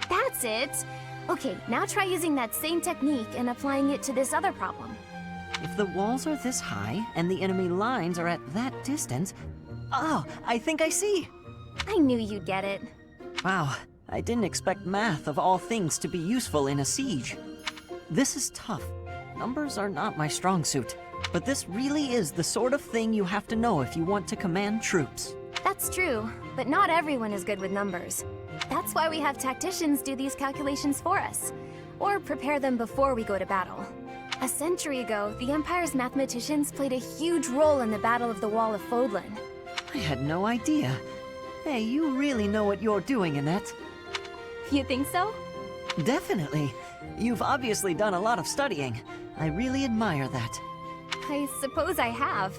That's it! Okay, now try using that same technique and applying it to this other problem. If the walls are this high, and the enemy lines are at that distance... Oh, I think I see! I knew you'd get it. Wow, I didn't expect math of all things to be useful in a siege. This is tough. Numbers are not my strong suit, but this really is the sort of thing you have to know if you want to command troops. That's true, but not everyone is good with numbers. That's why we have tacticians do these calculations for us, or prepare them before we go to battle. A century ago, the Empire's mathematicians played a huge role in the Battle of the Wall of Fódlan. I had no idea. Hey, you really know what you're doing, Annette. You think so? Definitely. You've obviously done a lot of studying. I really admire that. I suppose I have.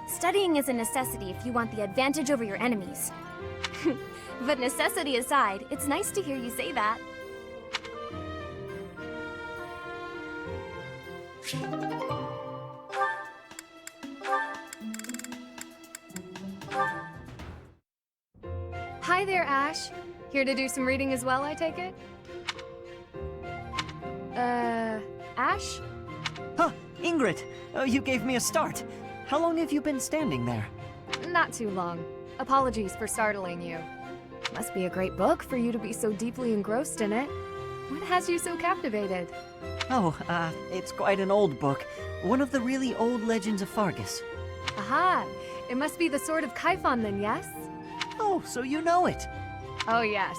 Studying is a necessity if you want the advantage over your enemies. But necessity aside, it's nice to hear you say that. Hi there, Ash. Here to do some reading as well, I take it? Ash? Huh, Ingrid! You gave me a start. How long have you been standing there? Not too long. Apologies for startling you. Must be a great book for you to be so deeply engrossed in it. What has you so captivated? Oh, it's quite an old book. One of the really old legends of Faerghus. Aha! It must be the Sword of Kaifon then, yes? Oh, so you know it? Oh, yes.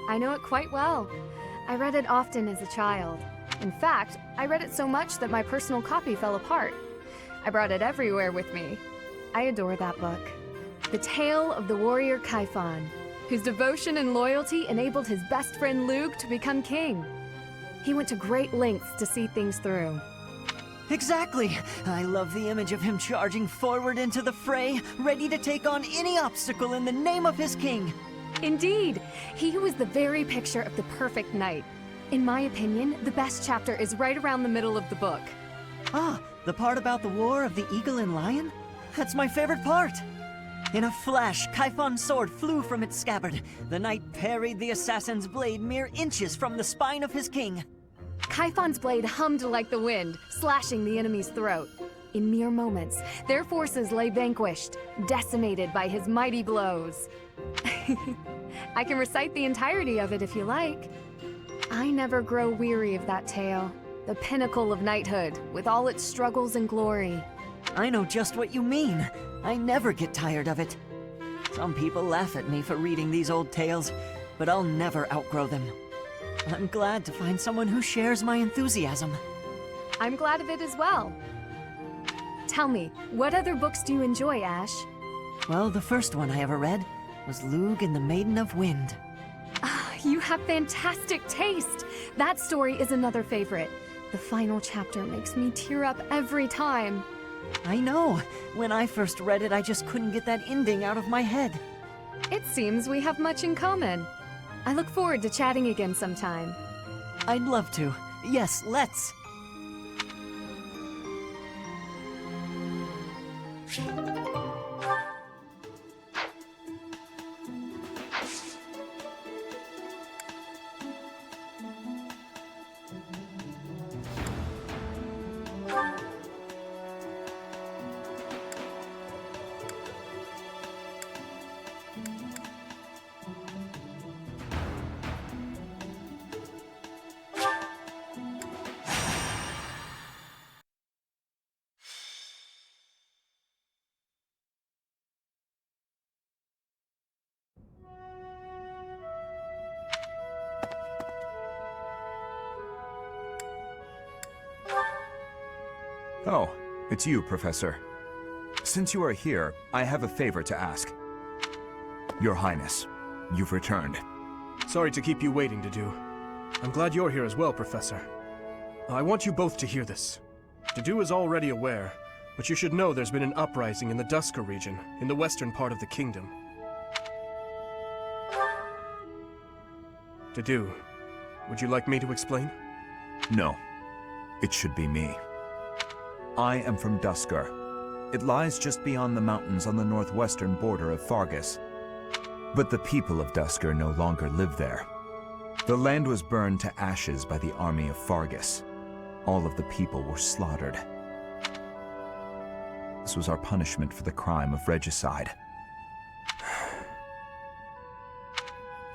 I know it quite well. I read it often as a child. In fact, I read it so much that my personal copy fell apart. I brought it everywhere with me. I adore that book. The tale of the warrior Kaifon, whose devotion and loyalty enabled his best friend Lug to become king. He went to great lengths to see things through. Exactly! I love the image of him charging forward into the fray, ready to take on any obstacle in the name of his king. Indeed! He was the very picture of the perfect knight. In my opinion, the best chapter is right around the middle of the book. Ah, the part about the War of the Eagle and Lion? That's my favorite part! In a flash, Kaifon's sword flew from its scabbard. The knight parried the assassin's blade mere inches from the spine of his king. Kaifon's blade hummed like the wind, slashing the enemy's throat. In mere moments, their forces lay vanquished, decimated by his mighty blows. I can recite the entirety of it if you like. I never grow weary of that tale, the pinnacle of knighthood, with all its struggles and glory. I know just what you mean. I never get tired of it. Some people laugh at me for reading these old tales, but I'll never outgrow them. I'm glad to find someone who shares my enthusiasm. I'm glad of it as well. Tell me, what other books do you enjoy, Ash? Well, the first one I ever read was Lug and the Maiden of Wind. You have fantastic taste! That story is another favorite. The final chapter makes me tear up every time. I know. When I first read it, I just couldn't get that ending out of my head. It seems we have much in common. I look forward to chatting again sometime. I'd love to. Yes, let's. Oh, it's you, Professor. Since you are here, I have a favor to ask. Your Highness, you've returned. Sorry to keep you waiting, Dedu. I'm glad you're here as well, Professor. I want you both to hear this. Dedu is already aware, but you should know there's been an uprising in the Dusker region, in the western part of the kingdom. Dedu, would you like me to explain? No. It should be me. I am from Dusker. It lies just beyond the mountains on the northwestern border of Faerghus. But the people of Dusker no longer live there. The land was burned to ashes by the army of Faerghus. All of the people were slaughtered. This was our punishment for the crime of regicide.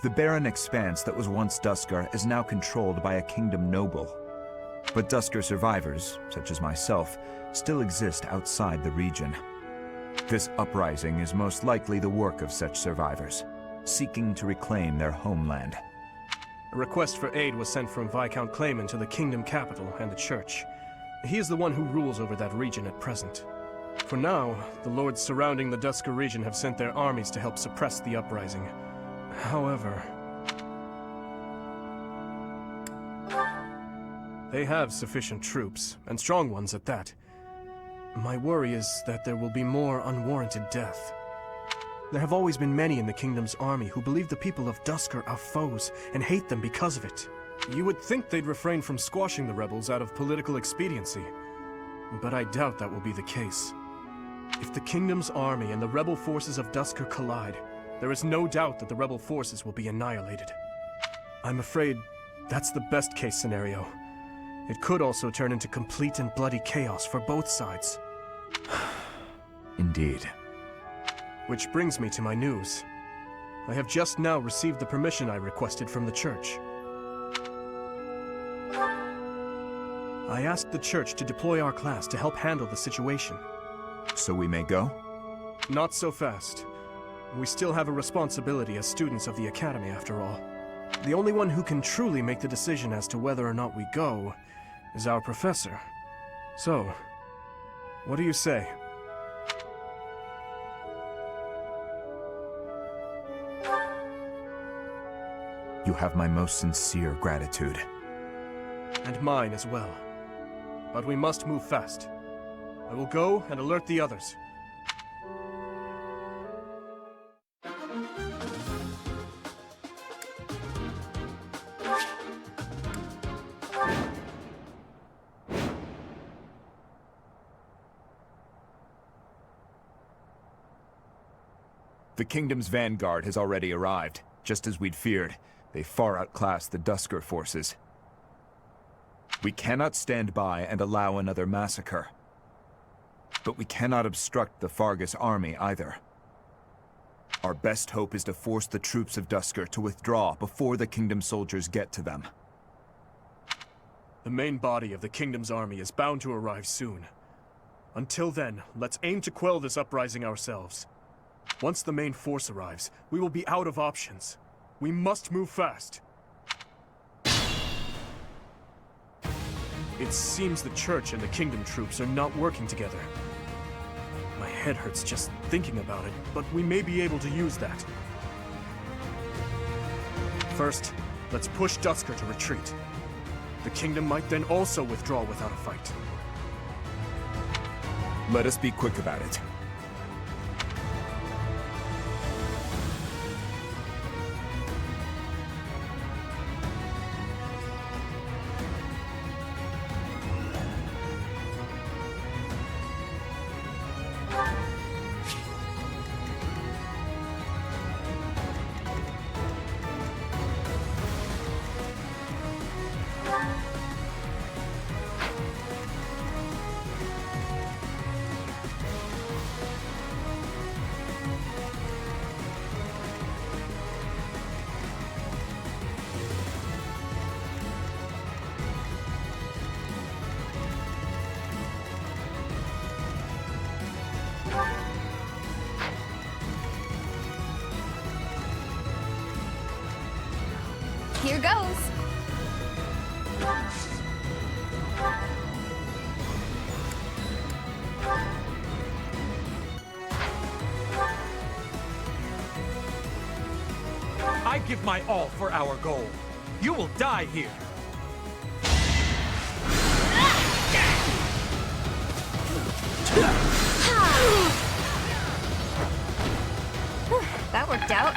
The barren expanse that was once Duscur is now controlled by a kingdom noble. But Duscur survivors, such as myself, still exist outside the region. This uprising is most likely the work of such survivors, seeking to reclaim their homeland. A request for aid was sent from Viscount Clayman to the kingdom capital and the church. He is the one who rules over that region at present. For now, the lords surrounding the Duscur region have sent their armies to help suppress the uprising. However, they have sufficient troops, and strong ones at that. My worry is that there will be more unwarranted death. There have always been many in the kingdom's army who believe the people of Duscur are foes and hate them because of it. You would think they'd refrain from squashing the rebels out of political expediency, but I doubt that will be the case. If the kingdom's army and the rebel forces of Duscur collide, there is no doubt that the rebel forces will be annihilated. I'm afraid that's the best-case scenario. It could also turn into complete and bloody chaos for both sides. Indeed. Which brings me to my news. I have just now received the permission I requested from the church. I asked the church to deploy our class to help handle the situation. So we may go? Not so fast. We still have a responsibility as students of the Academy, after all. The only one who can truly make the decision as to whether or not we go is our professor. So, what do you say? You have my most sincere gratitude. And mine as well. But we must move fast. I will go and alert the others. The kingdom's vanguard has already arrived, just as we'd feared. They far outclass the Duscur forces. We cannot stand by and allow another massacre. But we cannot obstruct the Faerghus army either. Our best hope is to force the troops of Duscur to withdraw before the kingdom soldiers get to them. The main body of the kingdom's army is bound to arrive soon. Until then, let's aim to quell this uprising ourselves. Once the main force arrives, we will be out of options. We must move fast. It seems the church and the kingdom troops are not working together. My head hurts just thinking about it, but we may be able to use that. First, let's push Duscur to retreat. The kingdom might then also withdraw without a fight. Let us be quick about it. Here goes. I give my all for our goal. You will die here. That worked out.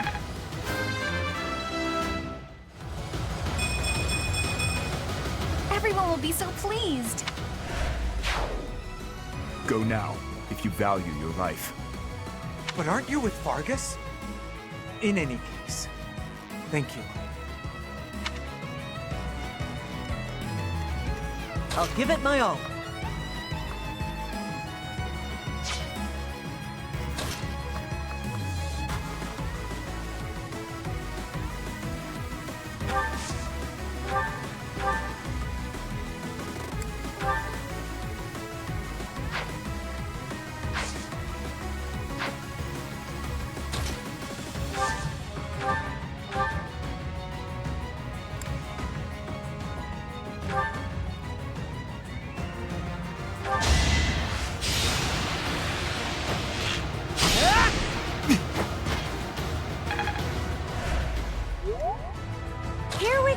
Everyone will be so pleased. Go now, if you value your life. But aren't you with Faerghus? In any case, thank you. I'll give it my all.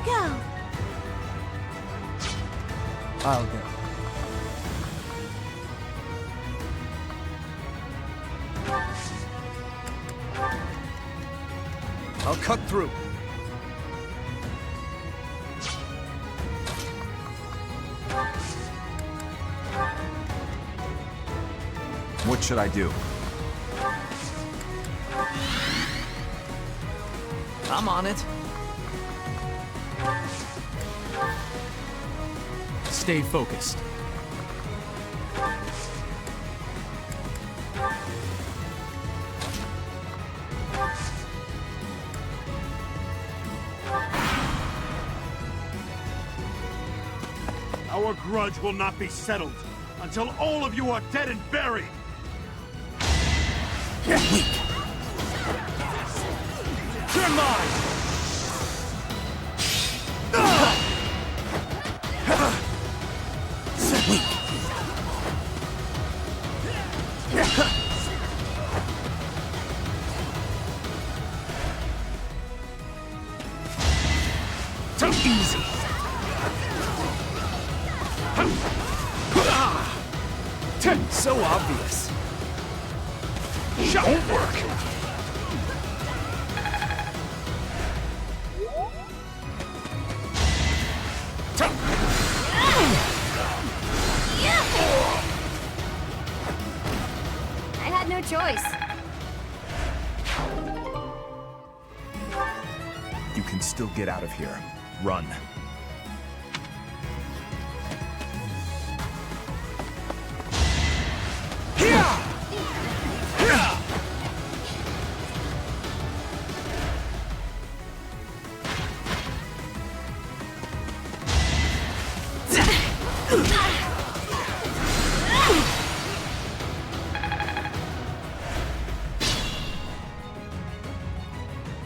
go! I'll go. I'll cut through. What should I do? I'm on it. Stay focused. Our grudge will not be settled until all of you are dead and buried! Weak! You're mine! Weak! Easy! So obvious. Won't work! I had no choice. You can still get out of here. Run.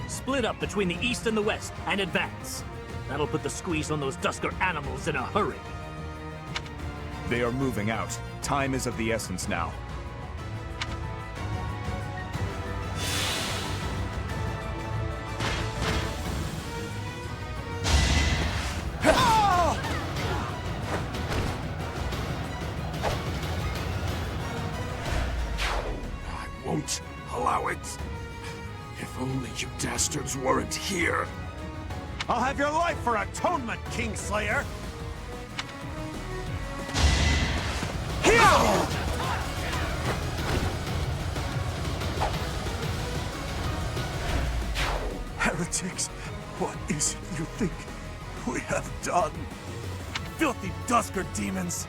Split up between the east and the west, and advance. That'll put the squeeze on those Dusker animals in a hurry. They are moving out. Time is of the essence now. I won't allow it. If only you dastards weren't here. I'll have your life for atonement, Kingslayer! Heretics, what is it you think we have done? Filthy Dusker demons!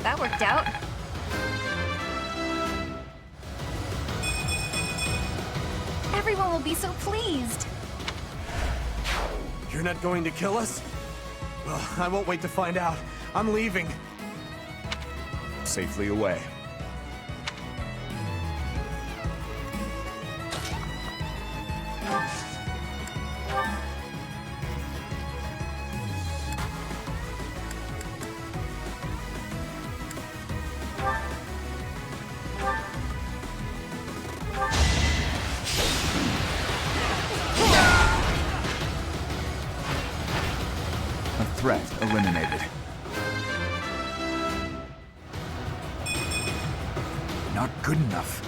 That worked out. Everyone will be so pleased. You're not going to kill us? Well, I won't wait to find out. I'm leaving. Safely away. Threat eliminated. Not good enough.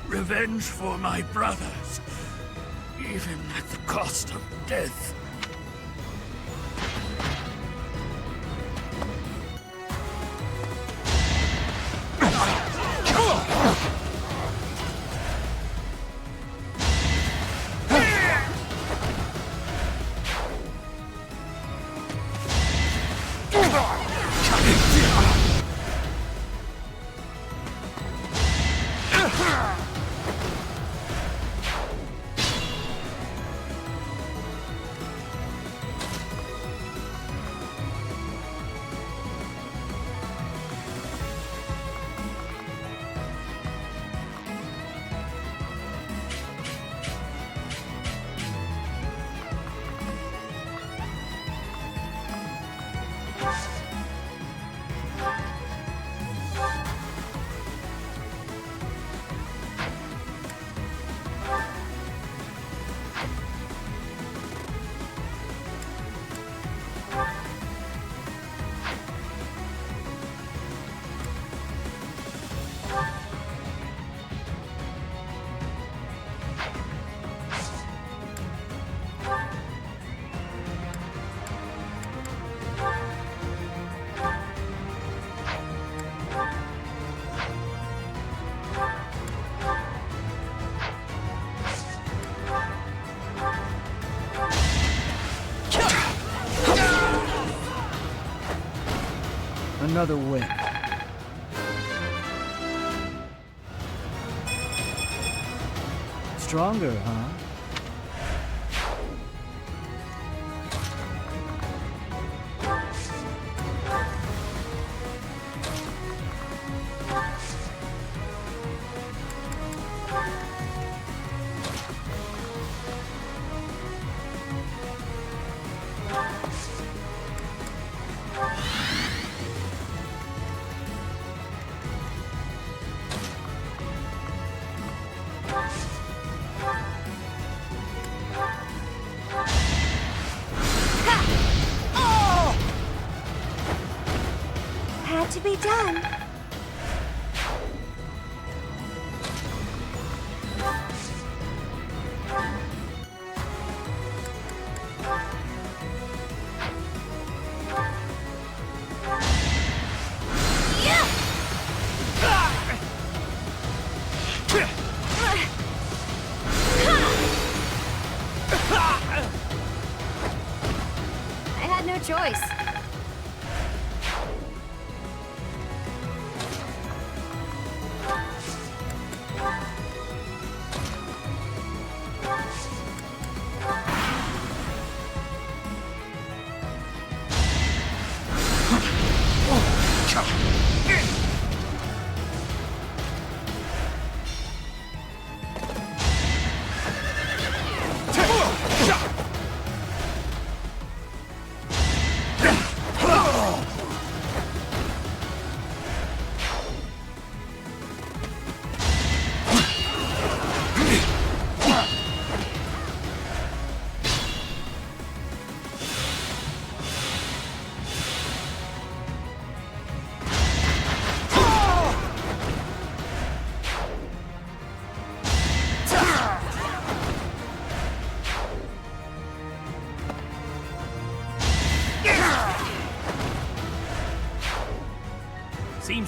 Revenge for my brothers, even at the cost of death. Another win. Stronger, huh? To be done. I had no choice.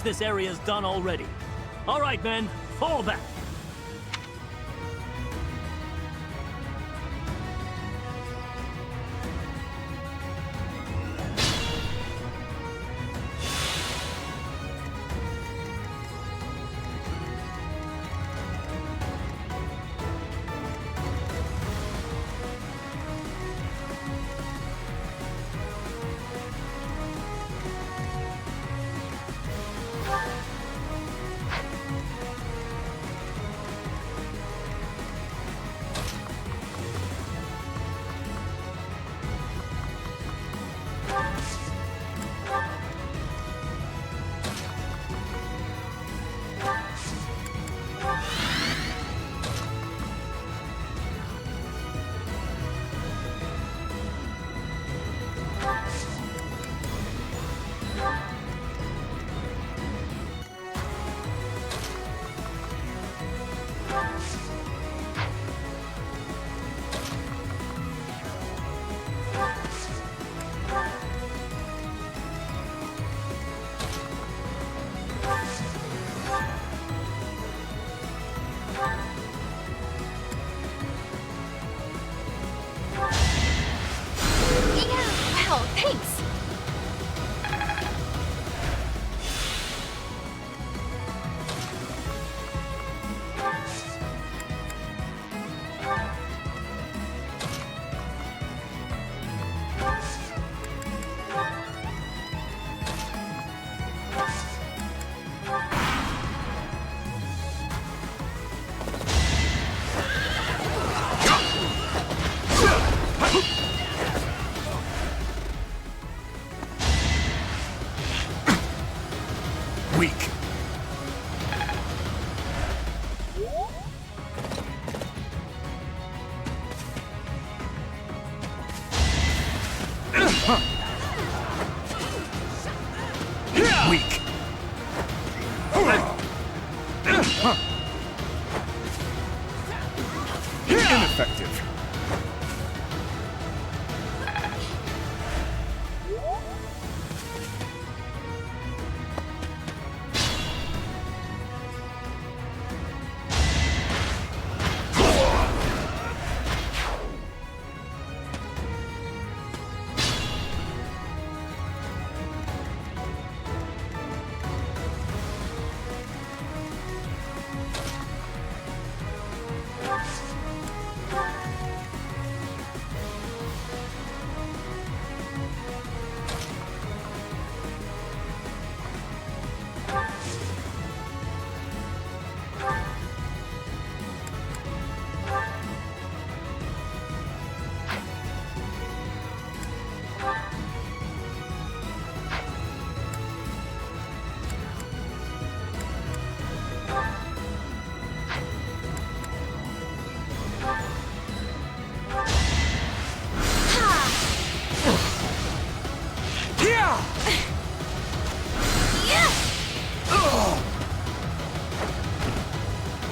seems this area's done already. All right, men, fall back. Ineffective.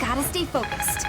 Gotta stay focused.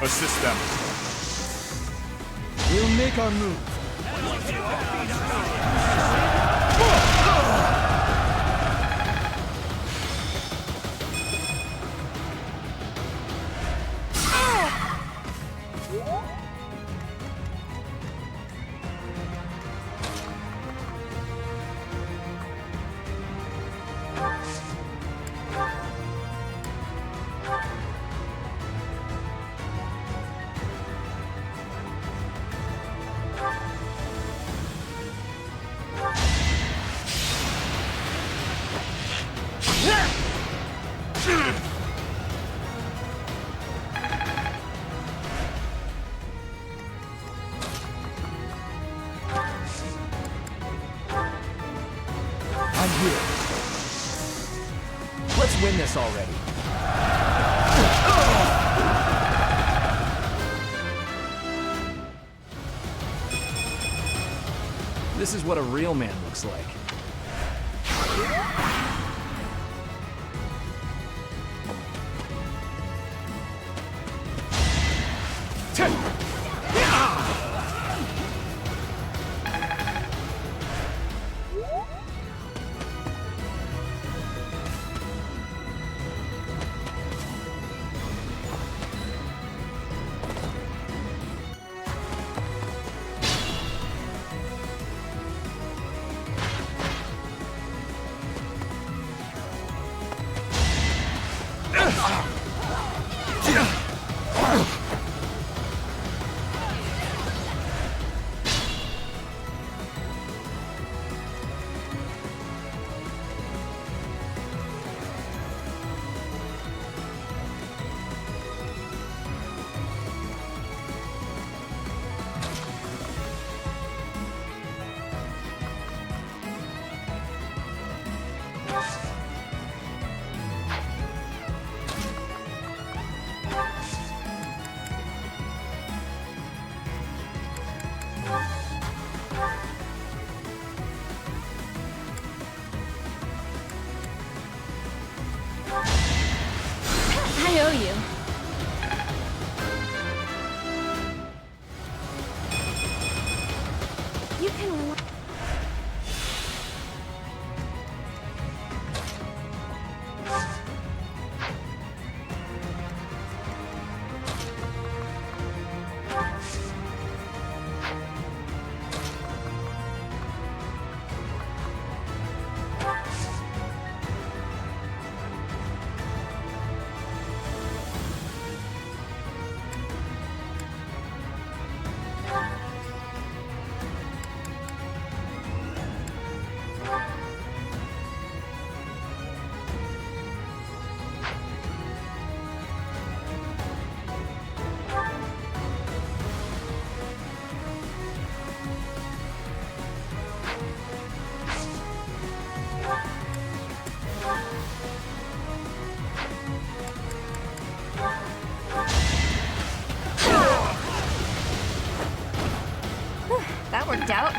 Assist them. We'll make our move. here. Let's win this already. This is what a real man looks like. I owe you. You can rely. That worked out.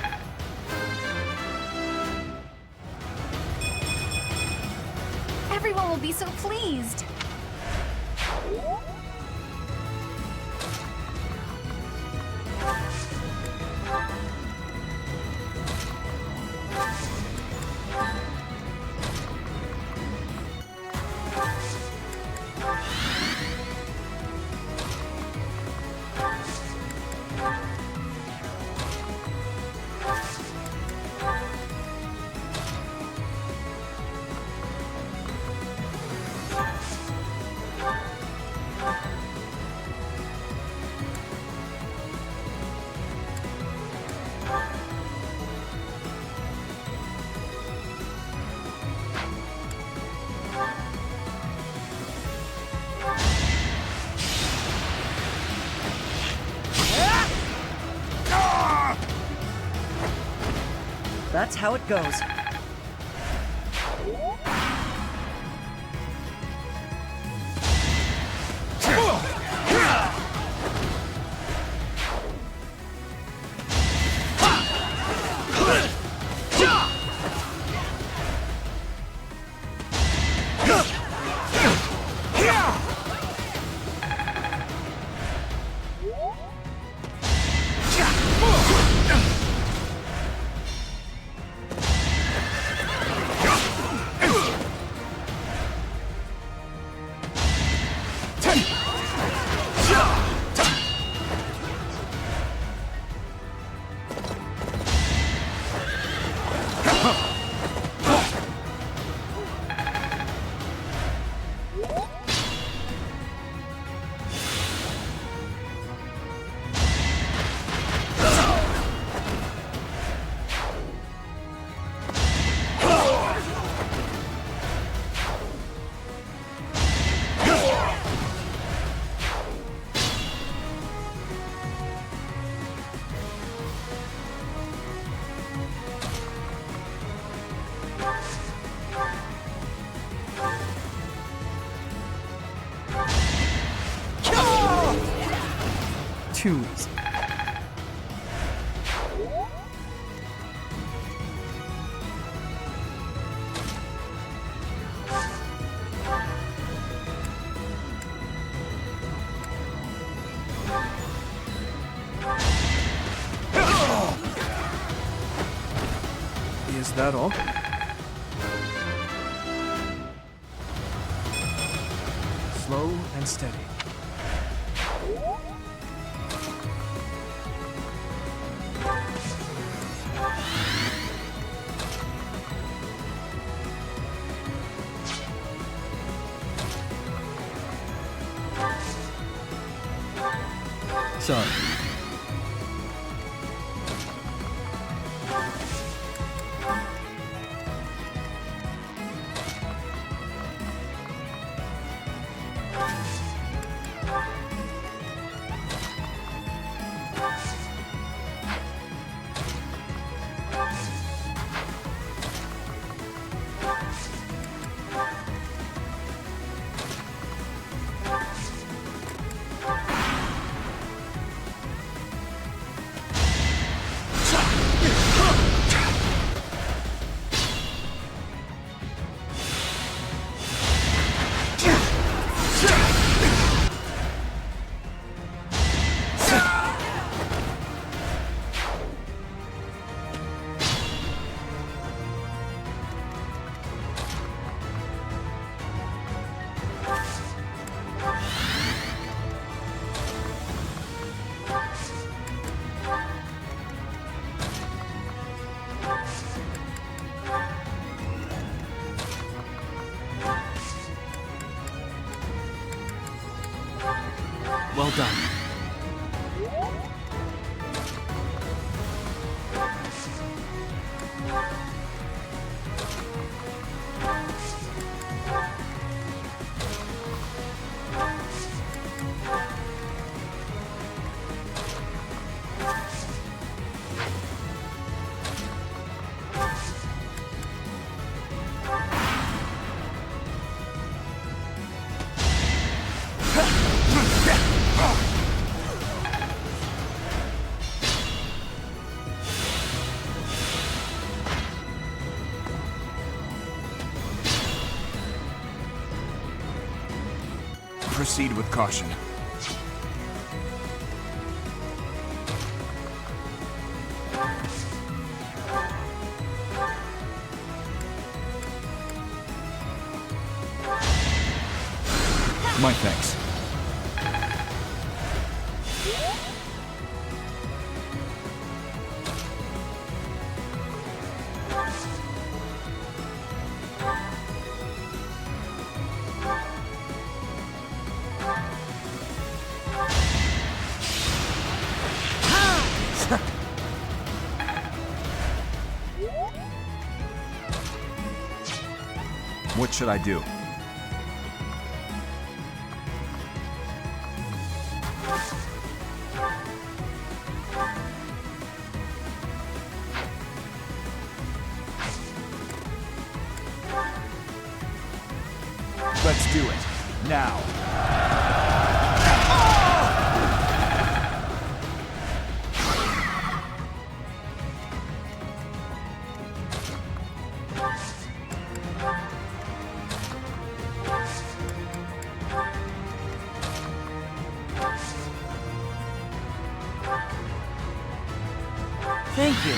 Everyone will be so pleased. That's how it goes. too easy. Is that all? Slow and steady. Sorry. Well done. Proceed with caution. My thanks. What should I do? Let's do it. Now. Thank you.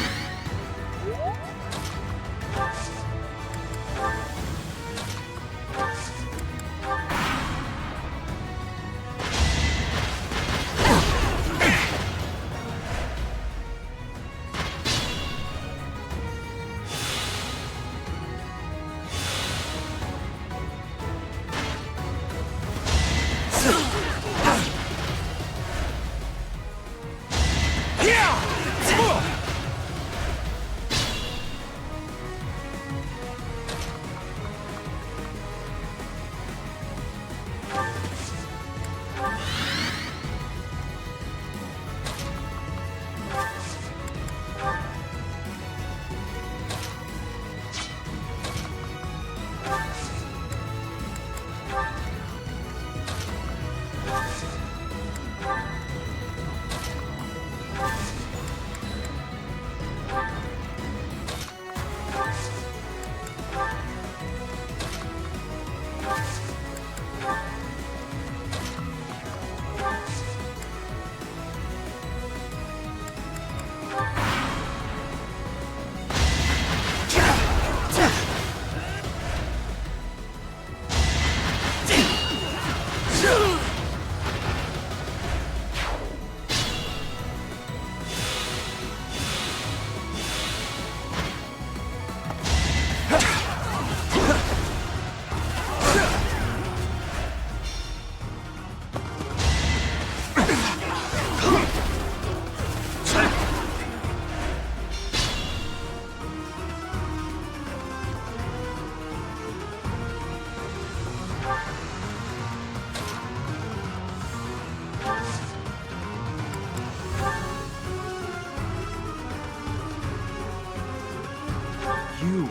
You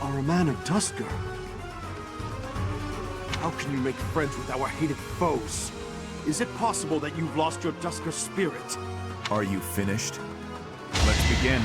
are a man of Duscur. How can you make friends with our hated foes? Is it possible that you've lost your Duscur spirit? Are you finished? Let's begin.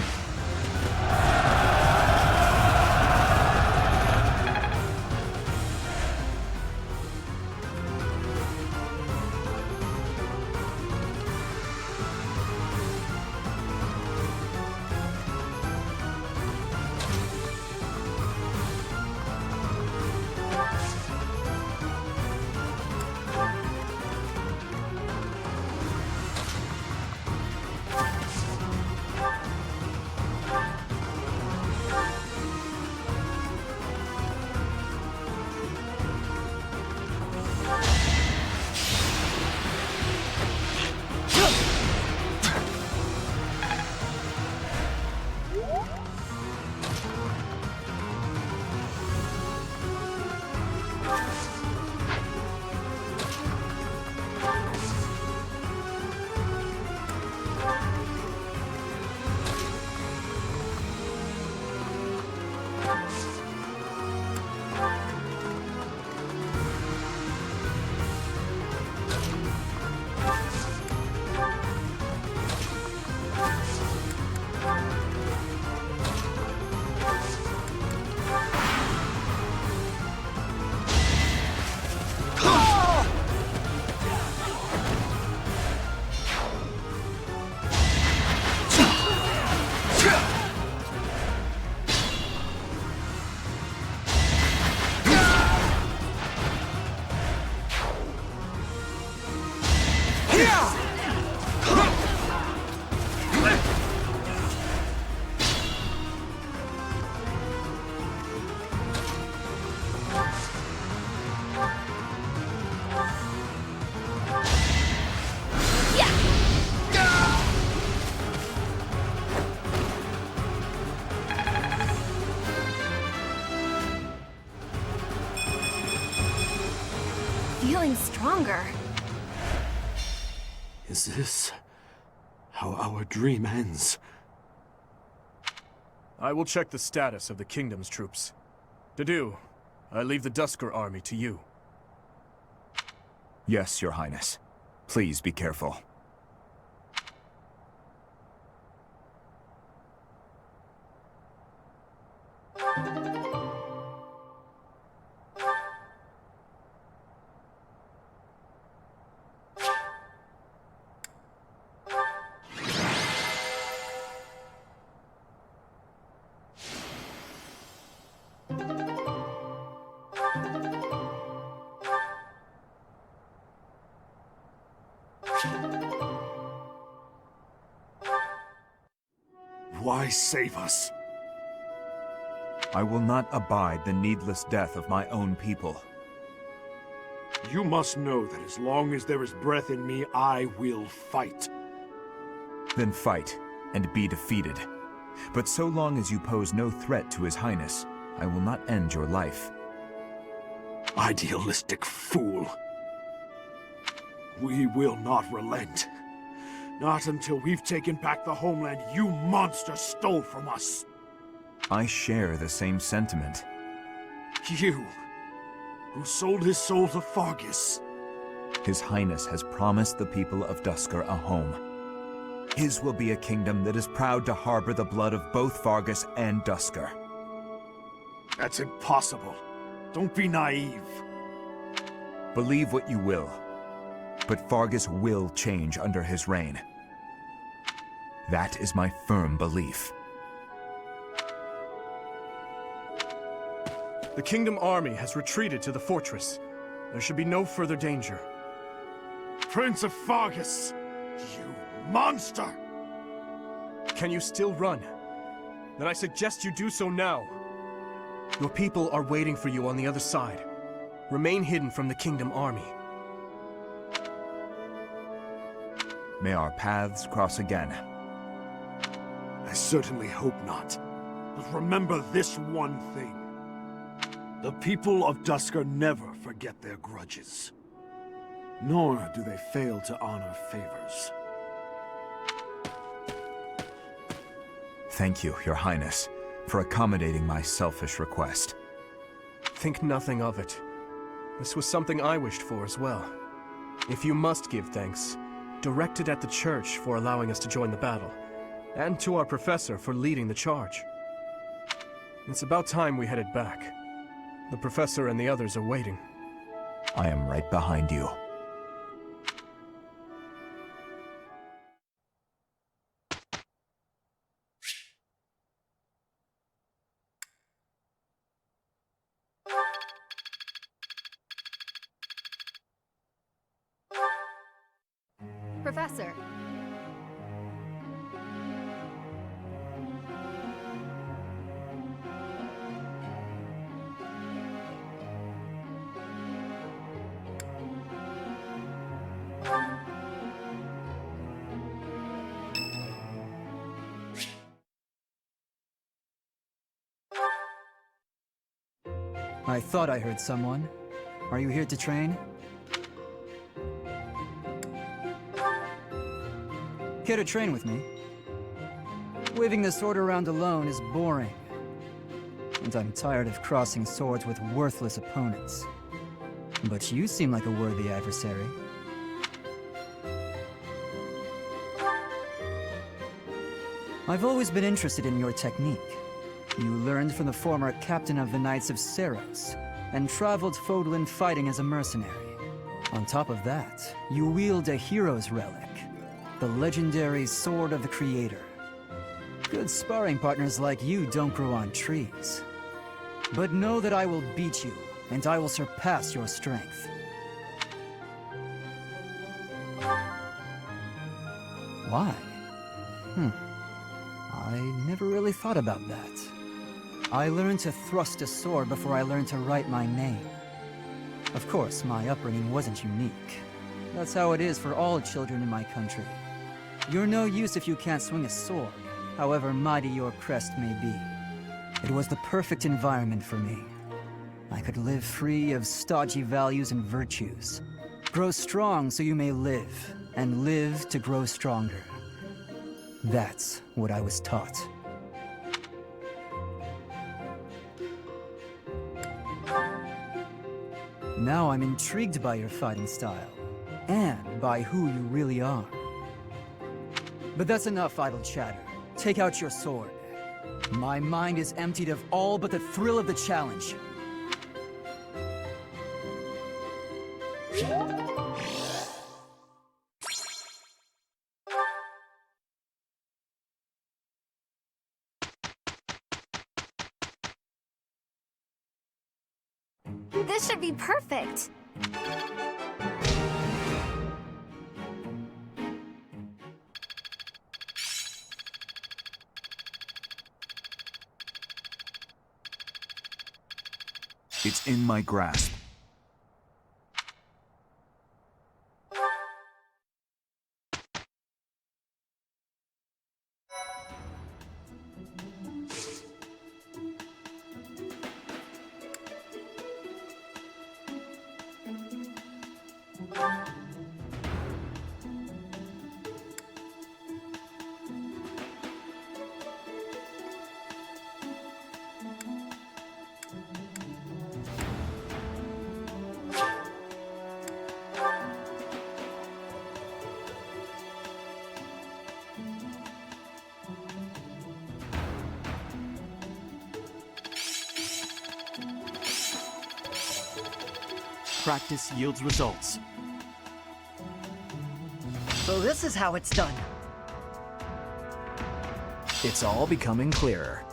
Feeling stronger. Is this how our dream ends? I will check the status of the Kingdom's troops. To do, I leave the Duscur army to you. Yes, Your Highness. Please be careful. Why save us? I will not abide the needless death of my own people. You must know that as long as there is breath in me, I will fight. Then fight, and be defeated. But so long as you pose no threat to His Highness, I will not end your life. Idealistic fool. We will not relent. Not until we've taken back the homeland you monsters stole from us. I share the same sentiment. You, who sold his soul to Faerghus. His Highness has promised the people of Duscur a home. His will be a kingdom that is proud to harbor the blood of both Faerghus and Duscur. That's impossible. Don't be naive. Believe what you will, but Faerghus will change under his reign. That is my firm belief. The Kingdom army has retreated to the fortress. There should be no further danger. Prince of Faerghus! You monster! Can you still run? Then I suggest you do so now. Your people are waiting for you on the other side. Remain hidden from the Kingdom army. May our paths cross again. I certainly hope not. But remember this one thing. The people of Duscur never forget their grudges. Nor do they fail to honor favors. Thank you, Your Highness. for accommodating my selfish request. Think nothing of it. This was something I wished for as well. If you must give thanks, direct it at the church for allowing us to join the battle, and to our professor for leading the charge. It's about time we headed back. The professor and the others are waiting. I am right behind you. Professor. I thought I heard someone. Are you here to train? Care to train with me? Waving the sword around alone is boring. And I'm tired of crossing swords with worthless opponents. But you seem like a worthy adversary. I've always been interested in your technique. You learned from the former captain of the Knights of Seiros, and traveled Fódlan fighting as a mercenary. On top of that, you wield a hero's relic, the legendary Sword of the Creator. Good sparring partners like you don't grow on trees. But know that I will beat you, and I will surpass your strength. Why? I never really thought about that. I learned to thrust a sword before I learned to write my name. Of course, my upbringing wasn't unique. That's how it is for all children in my country. You're no use if you can't swing a sword, however mighty your crest may be. It was the perfect environment for me. I could live free of stodgy values and virtues. Grow strong so you may live, and live to grow stronger. That's what I was taught. Now I'm intrigued by your fighting style, and by who you really are. But that's enough idle chatter. Take out your sword. My mind is emptied of all but the thrill of the challenge. This should be perfect. It's in my grasp. Practice yields results. So this is how it's done. It's all becoming clearer.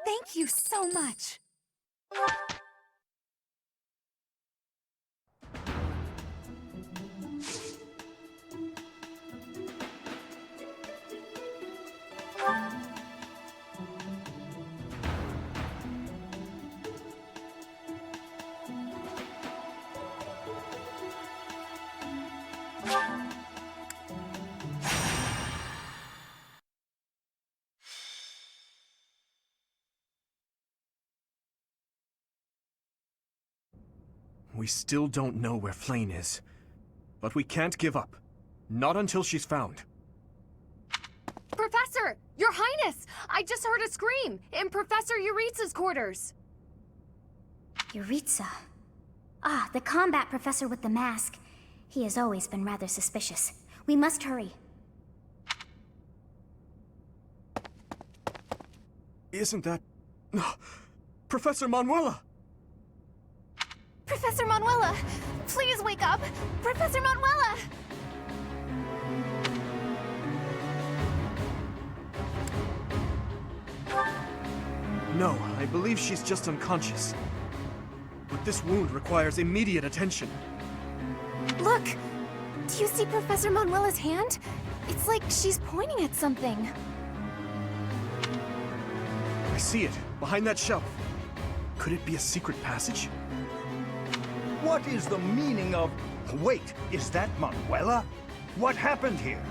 Thank you so much. We still don't know where Flayn is. But we can't give up. Not until she's found. Professor! Your Highness! I just heard a scream in Professor Euritsa's quarters! Euritsa. Ah, the combat professor with the mask. He has always been rather suspicious. We must hurry. Isn't that... Professor Manuela! Professor Manuela! Please wake up! Professor Manuela! No, I believe she's just unconscious. But this wound requires immediate attention. Look! Do you see Professor Manuela's hand? It's like she's pointing at something. I see it, behind that shelf. Could it be a secret passage? What is the meaning of... Wait, is that Manuela? What happened here?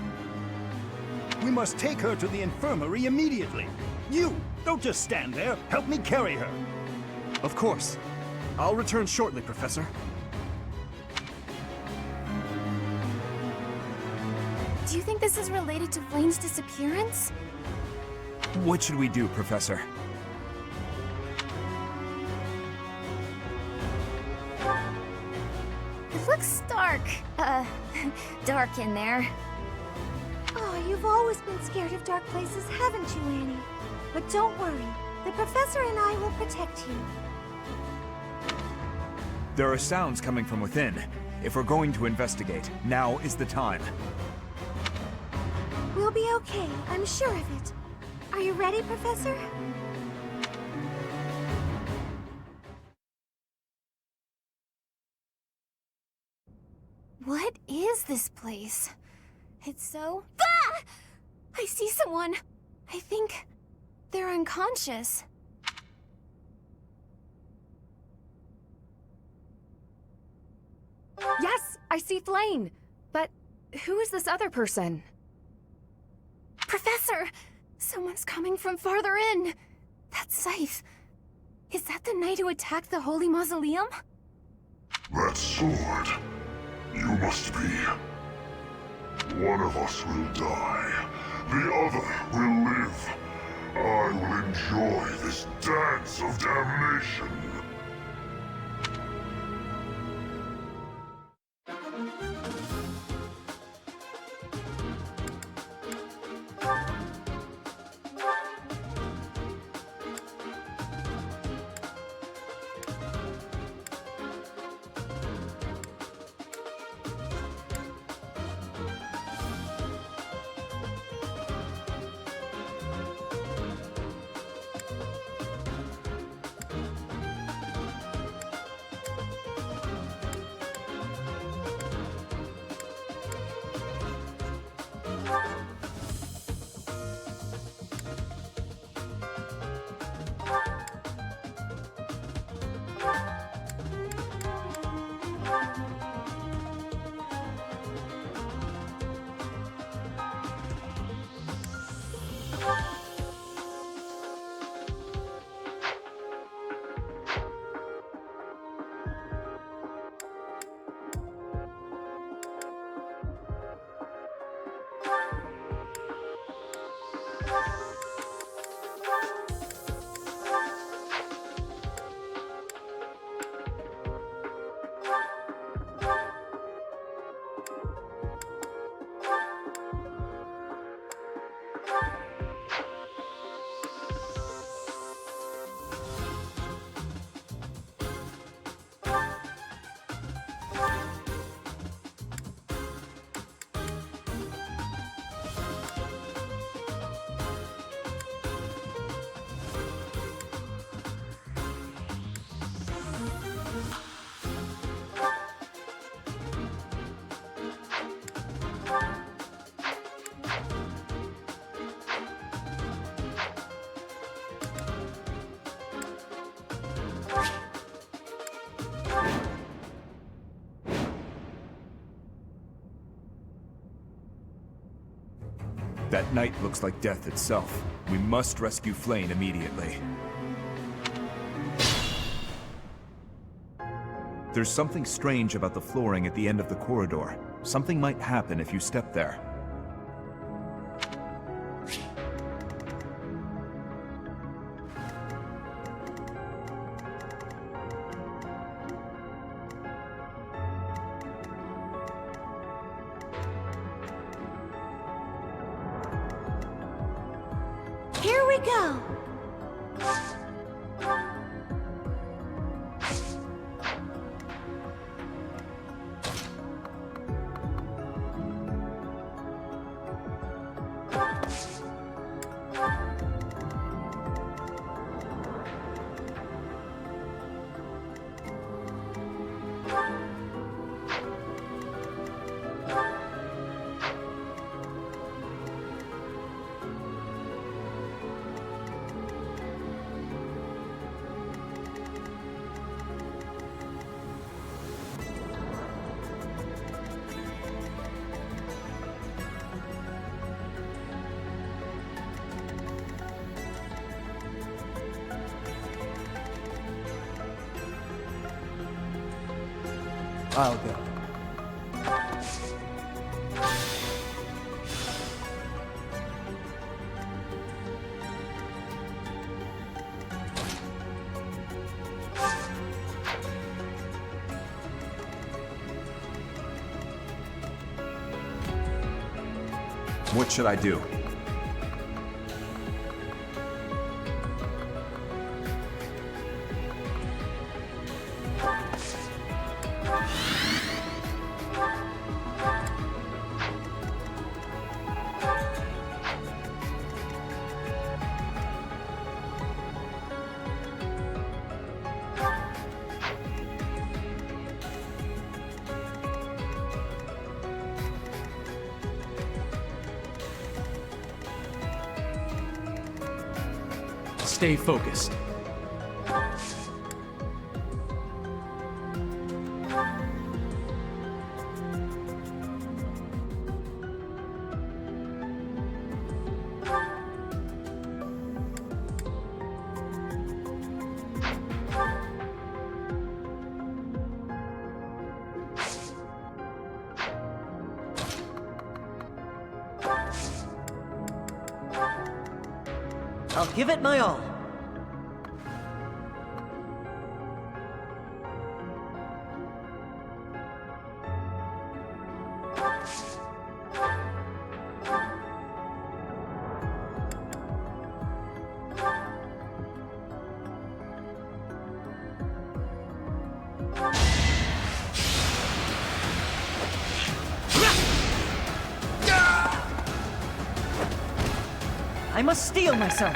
We must take her to the infirmary immediately. You, don't just stand there. Help me carry her. Of course. I'll return shortly, Professor. Do you think this is related to Flayn's disappearance? What should we do, Professor? It looks dark. Dark in there. Oh, you've always been scared of dark places, haven't you, Annie? But don't worry. The professor and I will protect you. There are sounds coming from within. If we're going to investigate, now is the time. We'll be okay, I'm sure of it. Are you ready, Professor? What is this place? It's so... Ah! I see someone. I think they're unconscious. Yes, I see Flayn. But who is this other person? Professor! Someone's coming from farther in. That scythe. Is that the knight who attacked the Holy Mausoleum? That sword. You must be. One of us will die. The other will live. I will enjoy this dance of damnation. That night looks like death itself. We must rescue Flayn immediately. There's something strange about the flooring at the end of the corridor. Something might happen if you step there. Here we go. I'll go. What should I do? Stay focused. I'll give it my all. I must steel myself.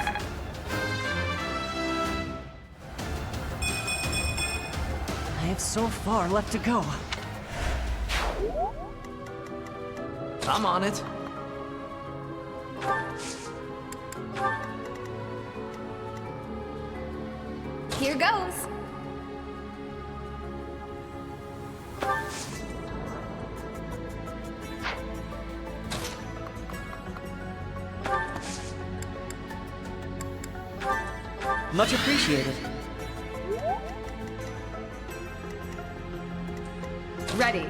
I have so far left to go. I'm on it. Here goes. Much appreciated. Ready.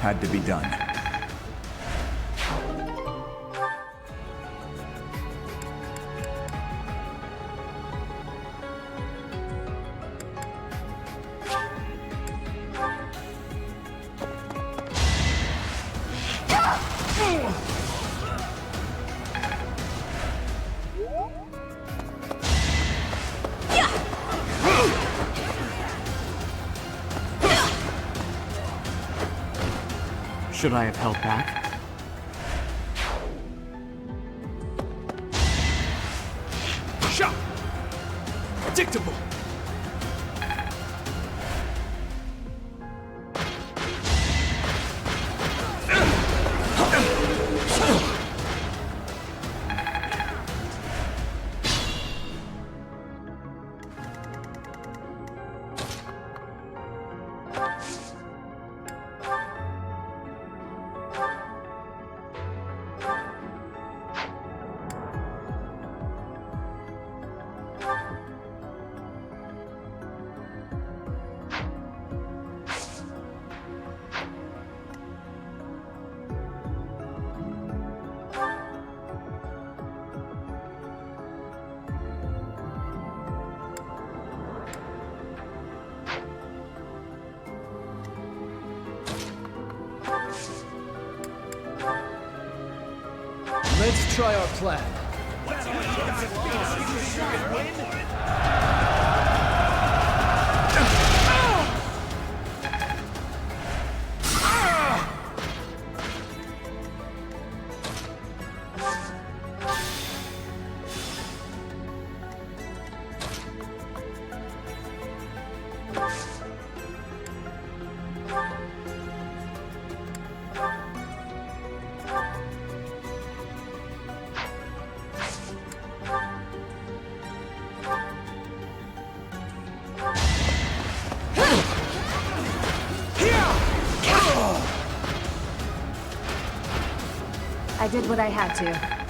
Had to be done. Should I have held back? Shot! Dictable! Let's try our plan. I did what I had to.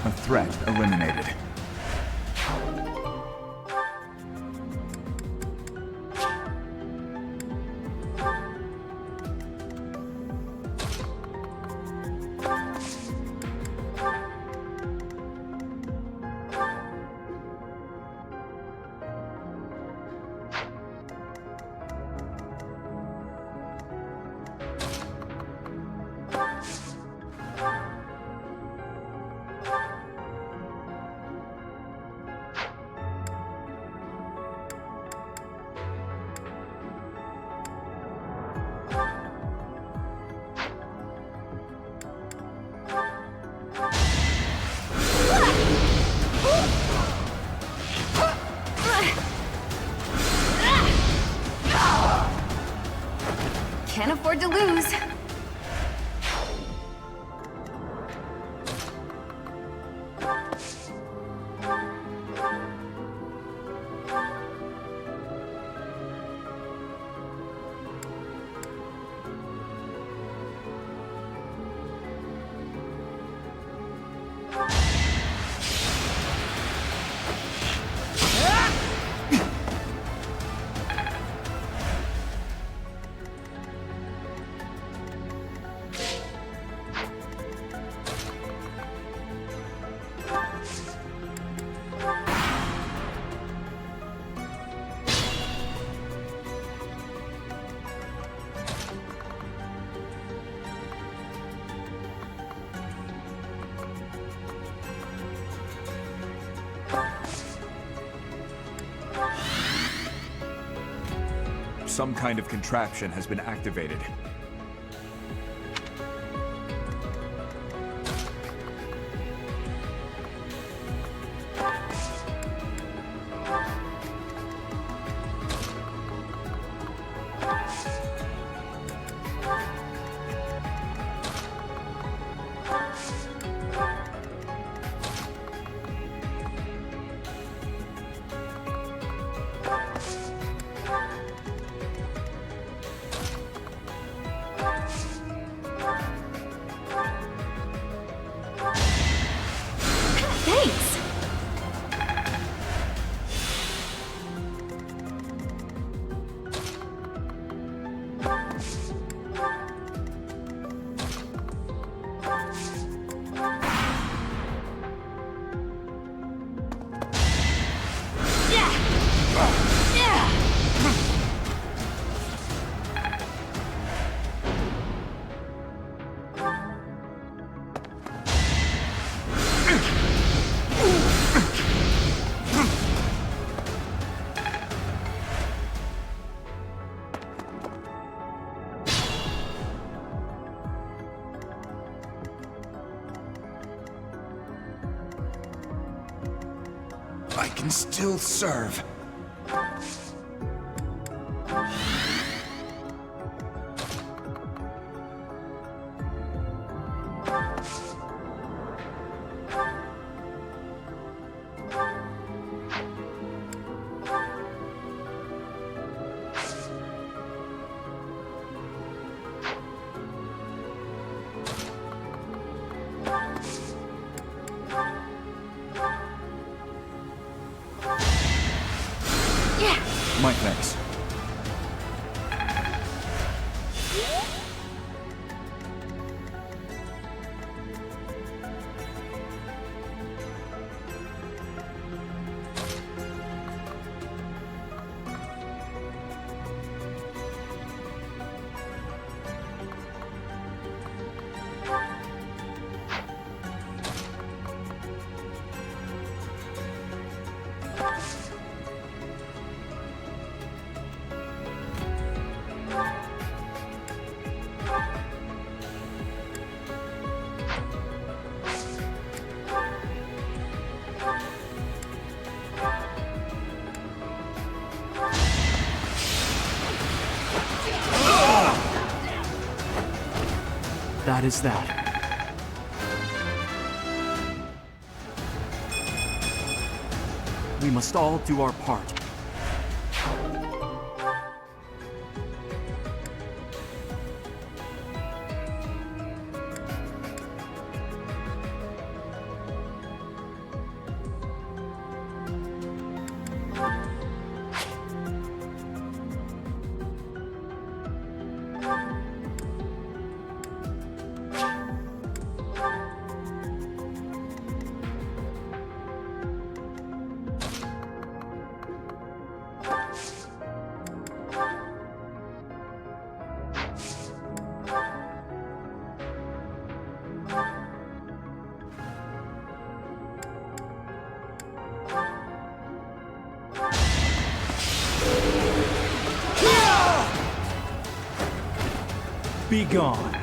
A threat eliminated. Can't afford to lose. Some kind of contraption has been activated. Thanks! I can still serve. My thanks. That is that. We must all do our part. Be gone.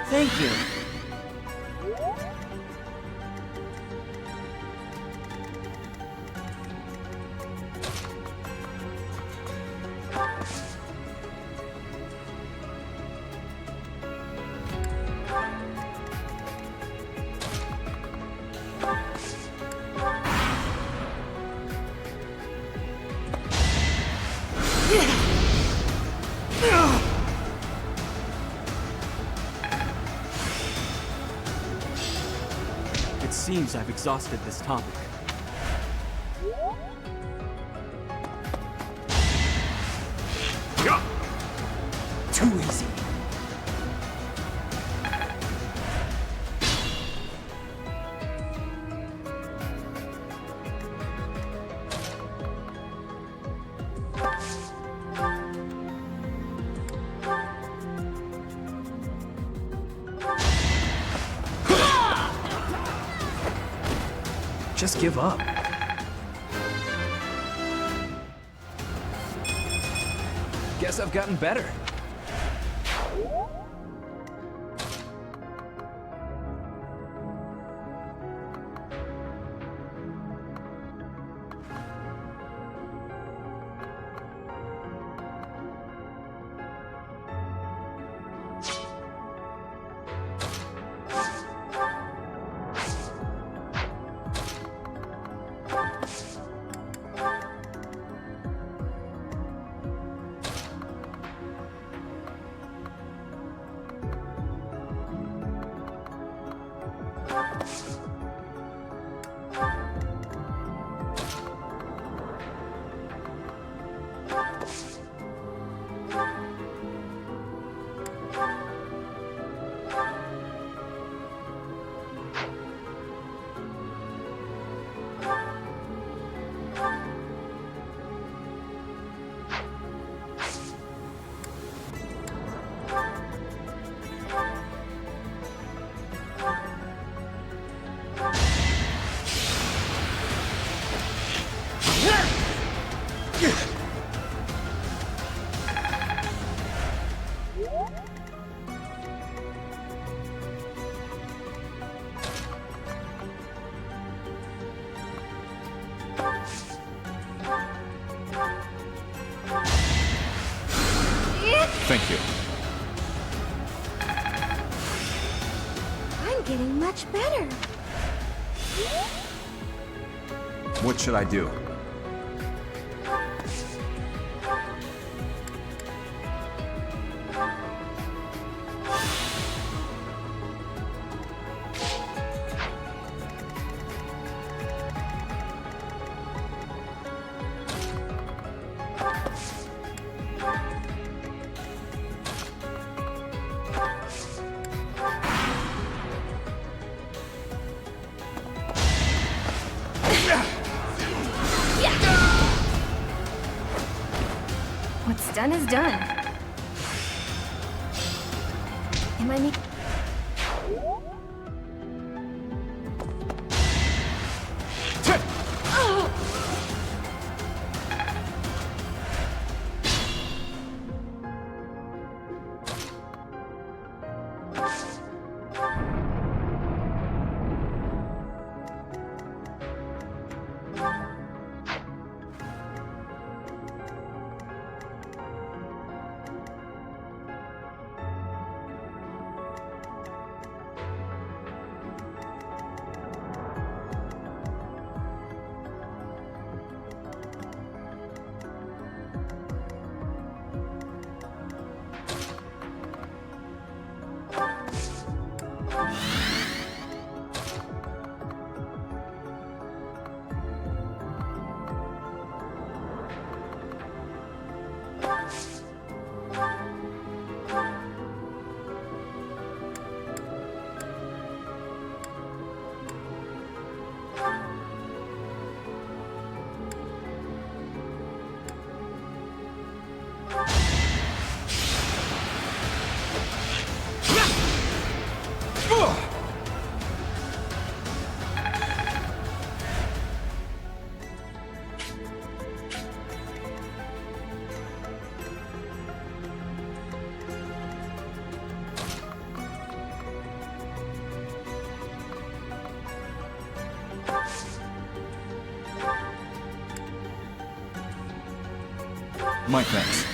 Thank you. It seems I've exhausted this topic. Too easy. Just give up. Guess I've gotten better. Thank you. I'm getting much better. What should I do? What's done is done. Am I making... My thanks.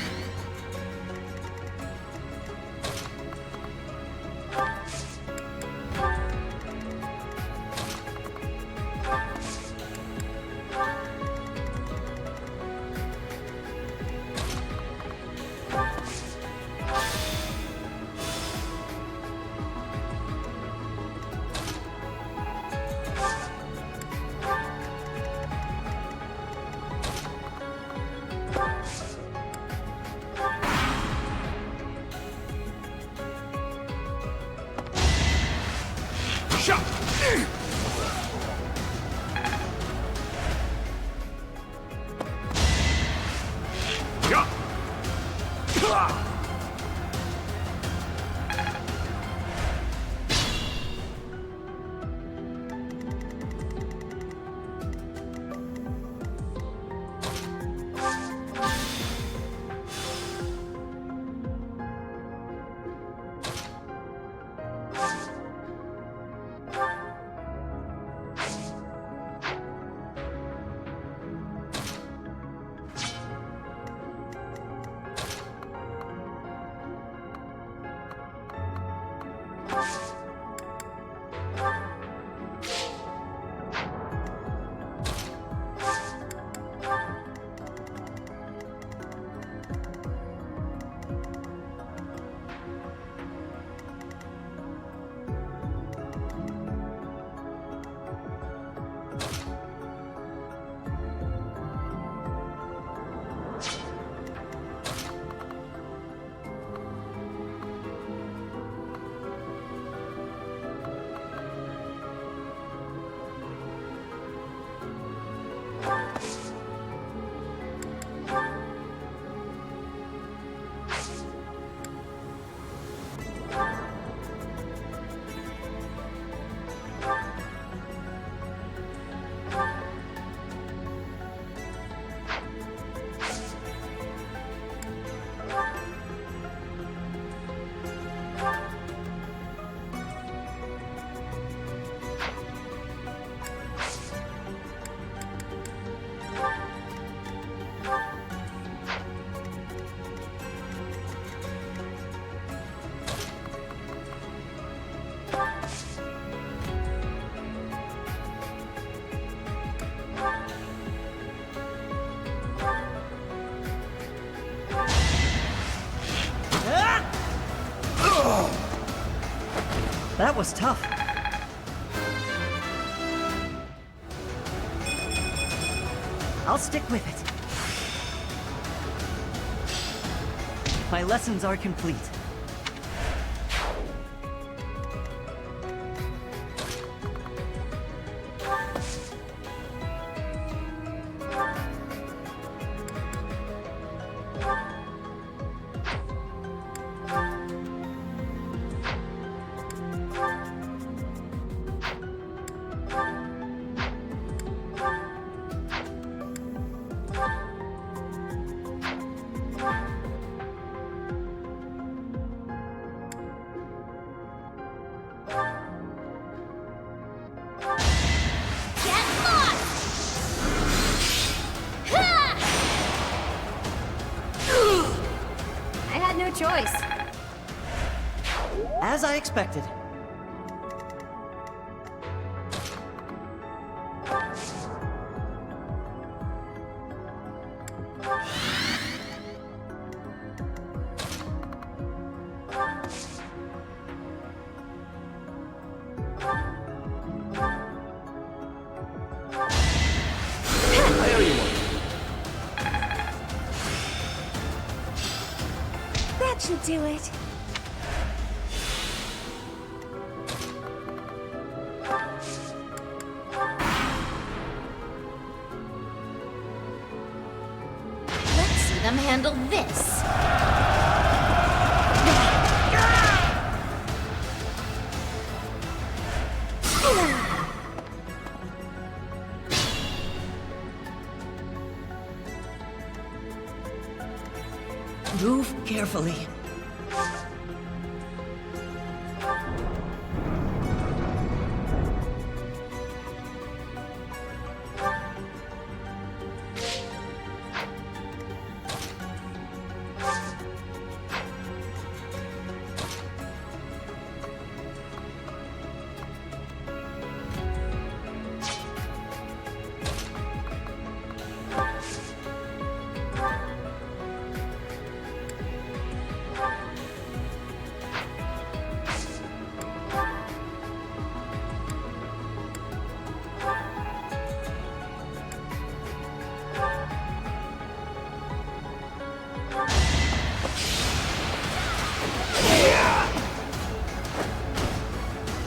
That was tough. I'll stick with it. My lessons are complete. Choice. As I expected. That should do it. Let's see them handle this. Move carefully.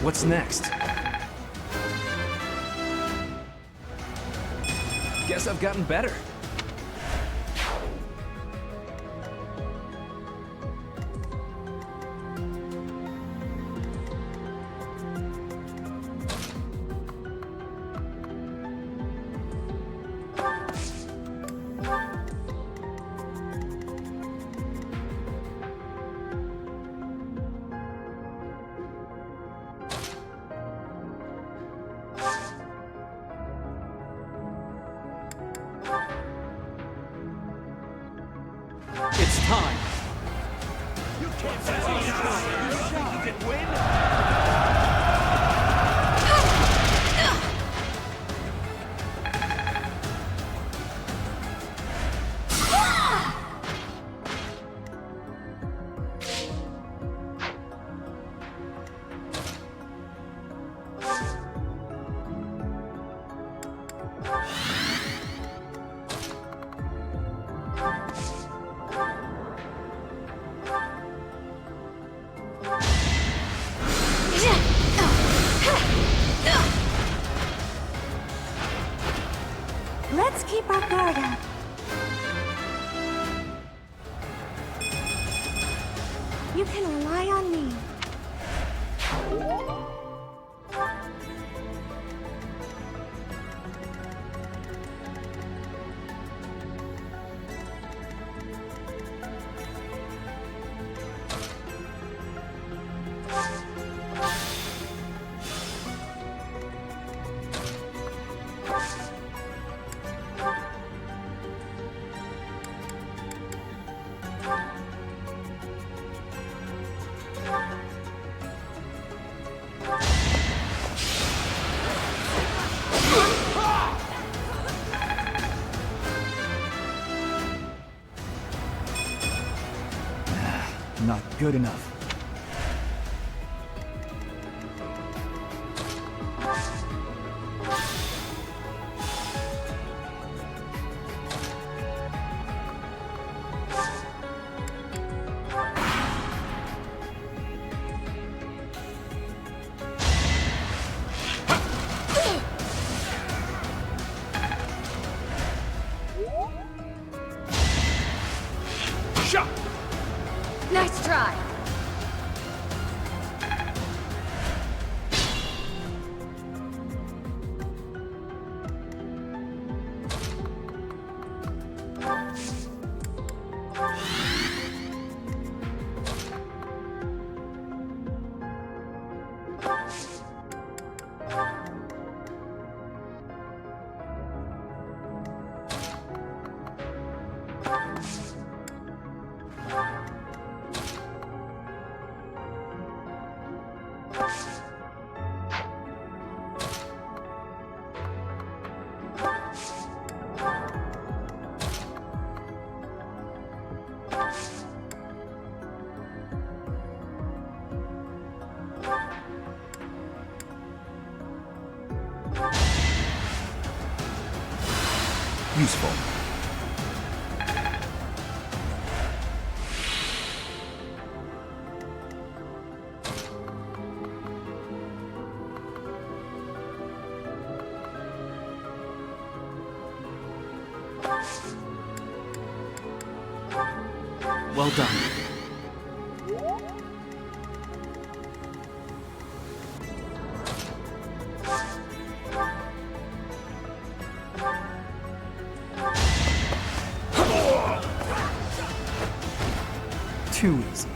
What's next? Guess I've gotten better. It's time. You can't say you can win. Let's keep our guard up. You can rely on me. Not good enough. useful. Well done. Too easy.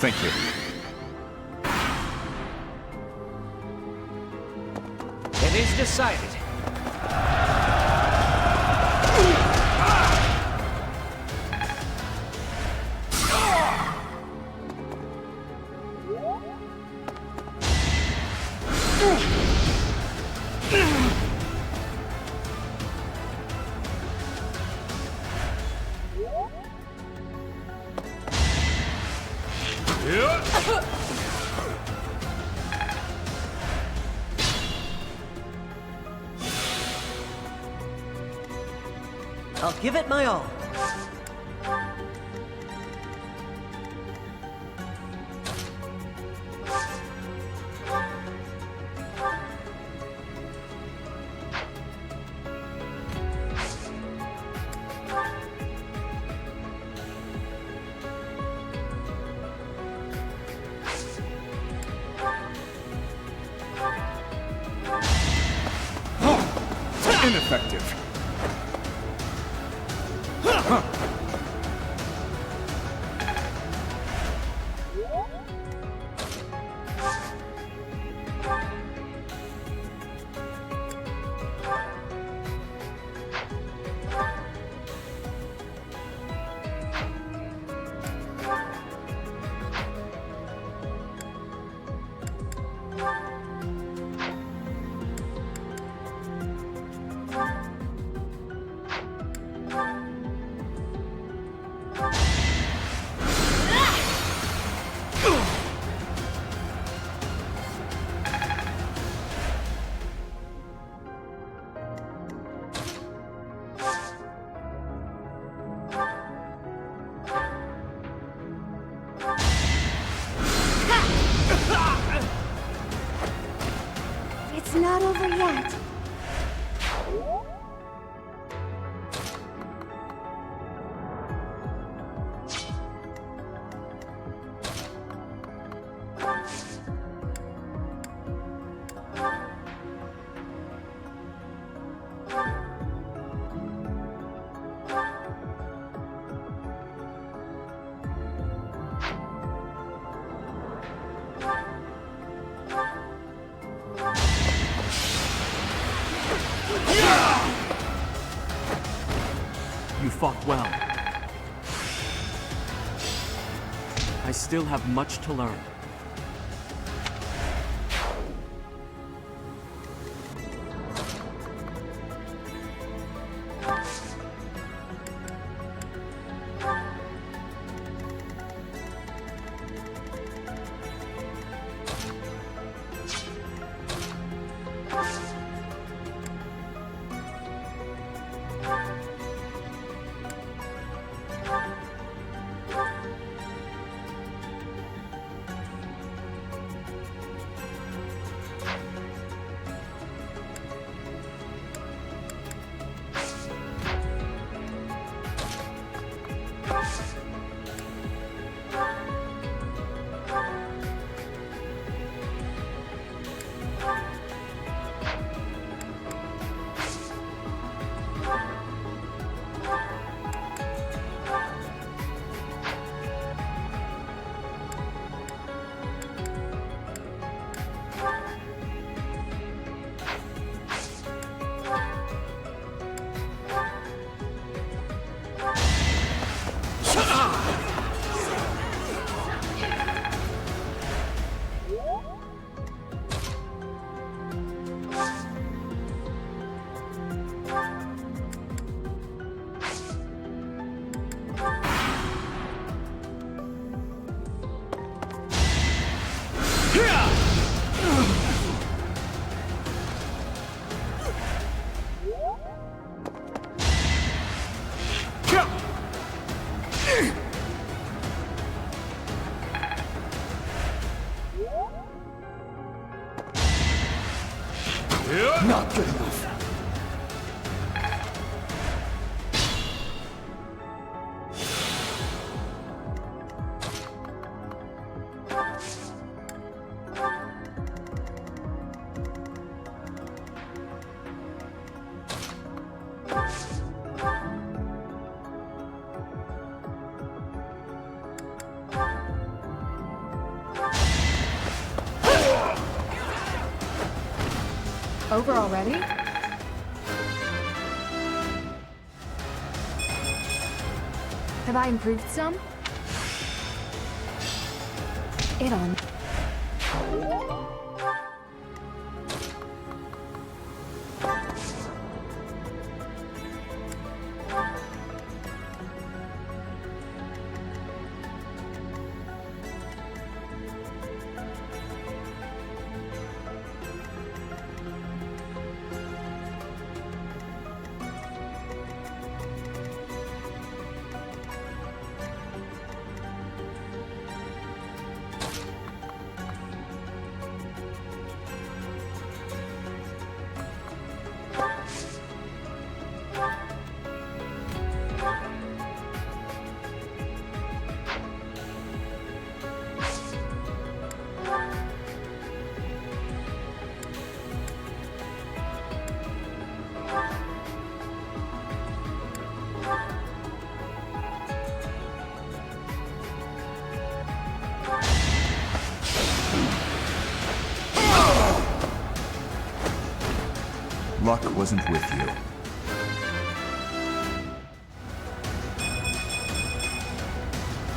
Thank you. It is decided. I'll give it my all. Ineffective. It's not over yet. fought well. I still have much to learn. Not good enough. Over already? Have I improved some? It on. Luck wasn't with you.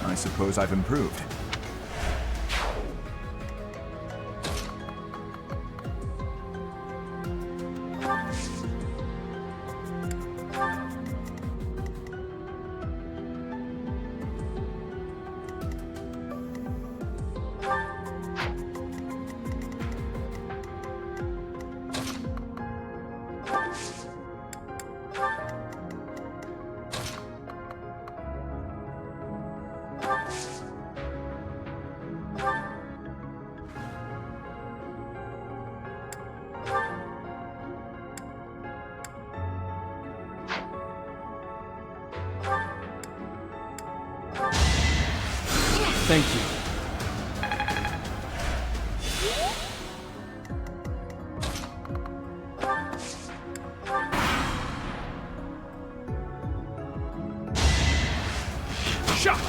I suppose I've improved. Thank you. Shot!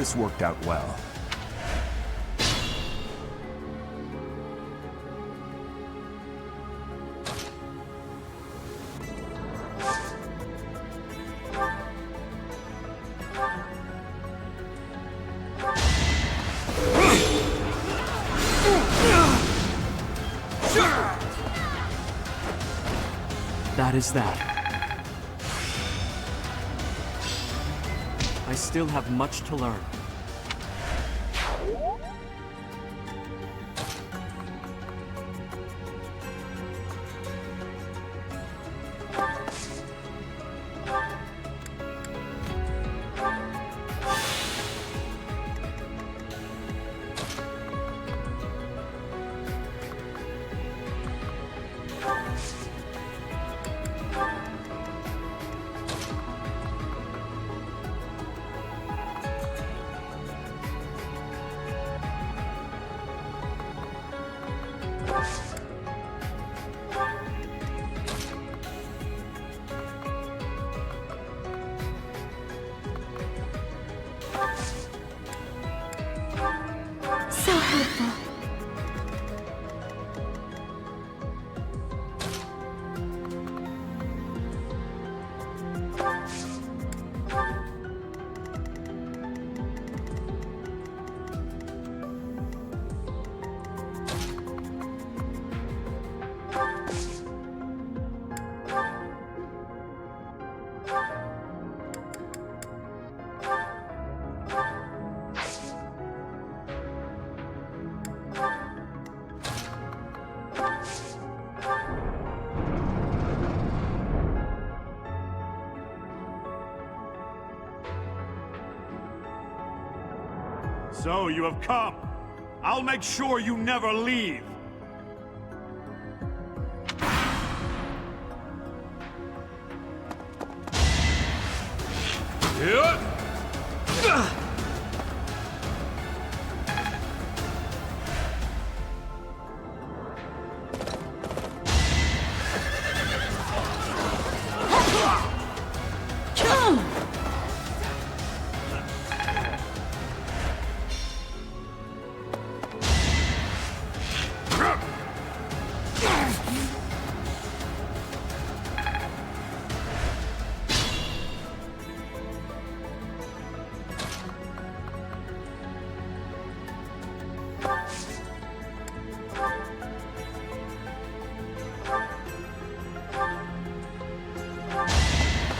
This worked out well. That is that. I still have much to learn. So helpful. So you have come. I'll make sure you never leave.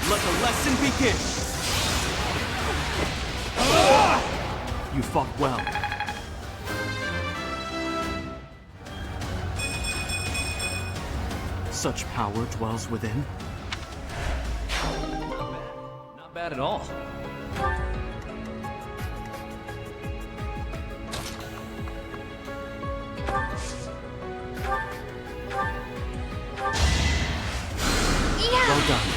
Let the lesson begin! You fought well. Such power dwells within. Not bad at all. Well done.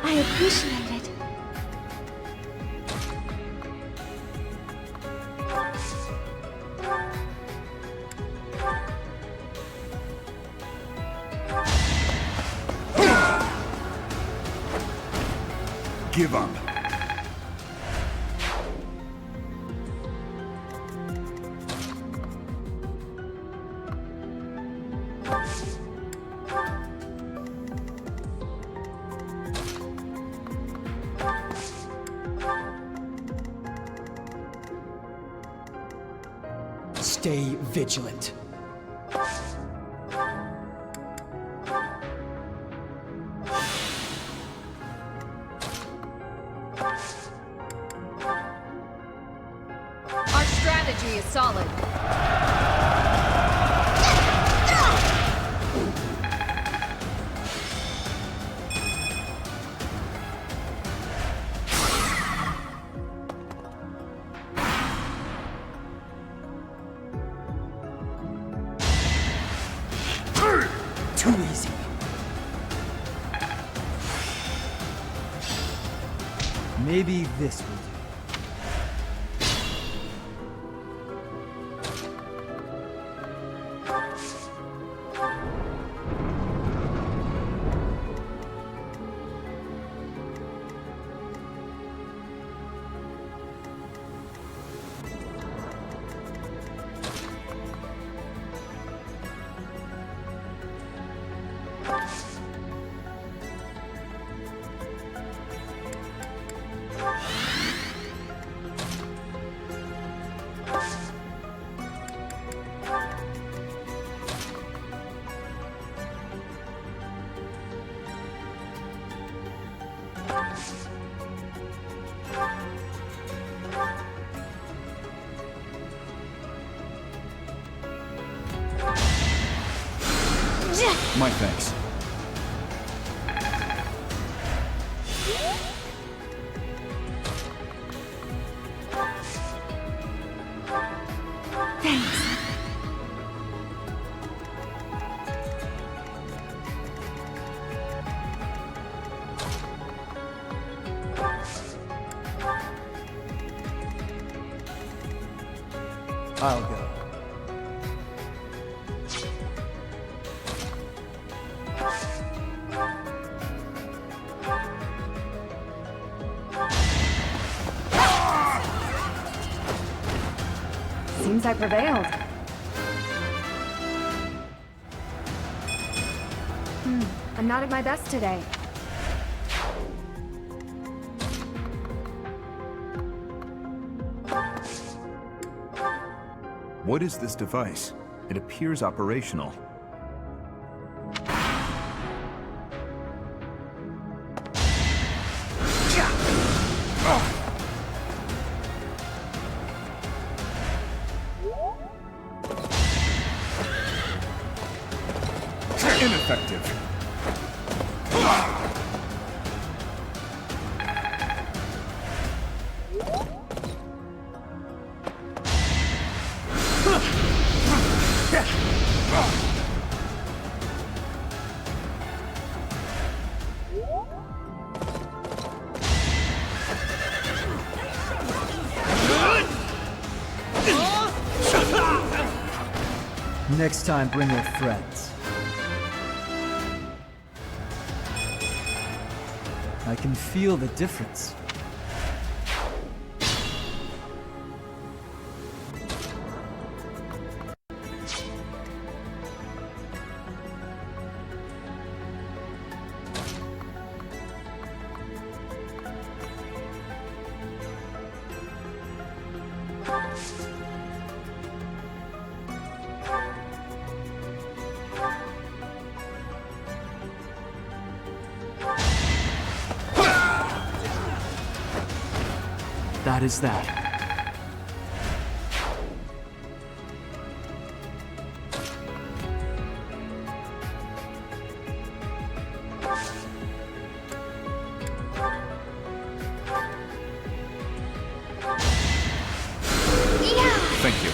I appreciate it. Give up. Stay vigilant. Our strategy is solid. Too easy. Maybe this will do. My thanks. I'll go. Seems I prevailed. I'm not at my best today. What is this device? It appears operational. Ineffective. Next time, bring your friends. I can feel the difference. That is that. Thank you.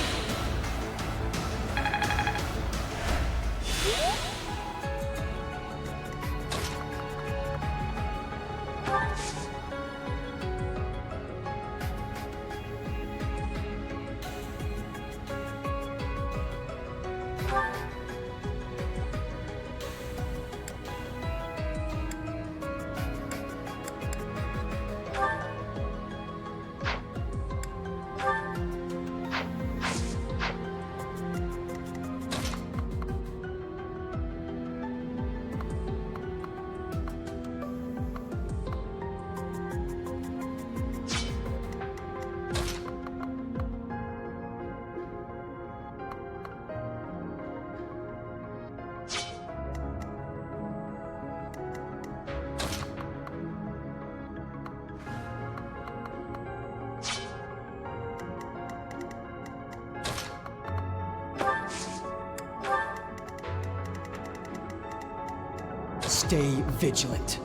Stay vigilant.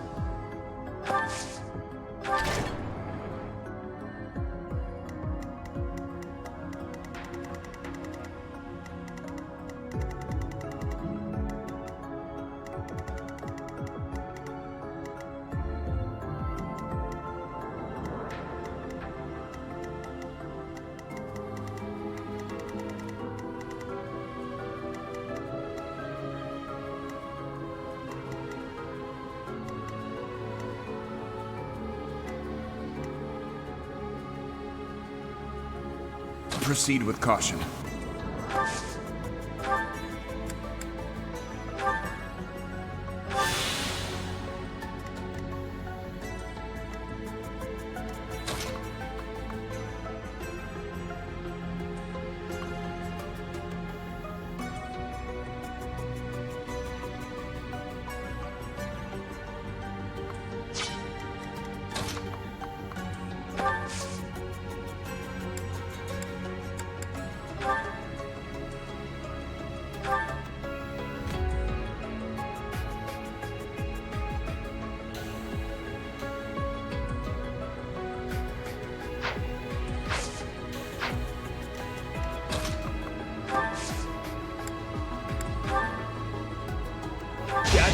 Proceed with caution.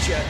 chit-chat.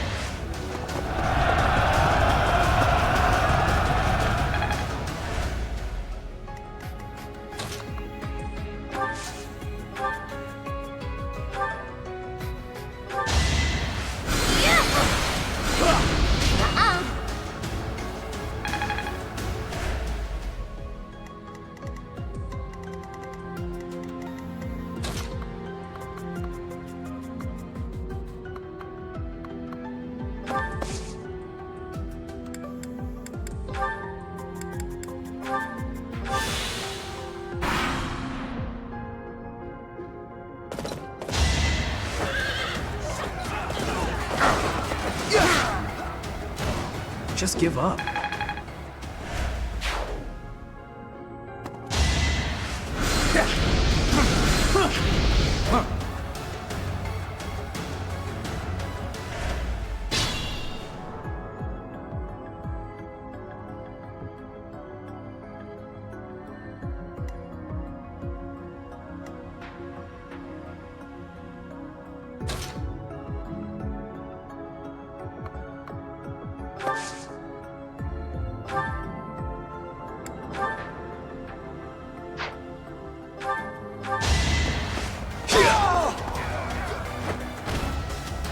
Just give up.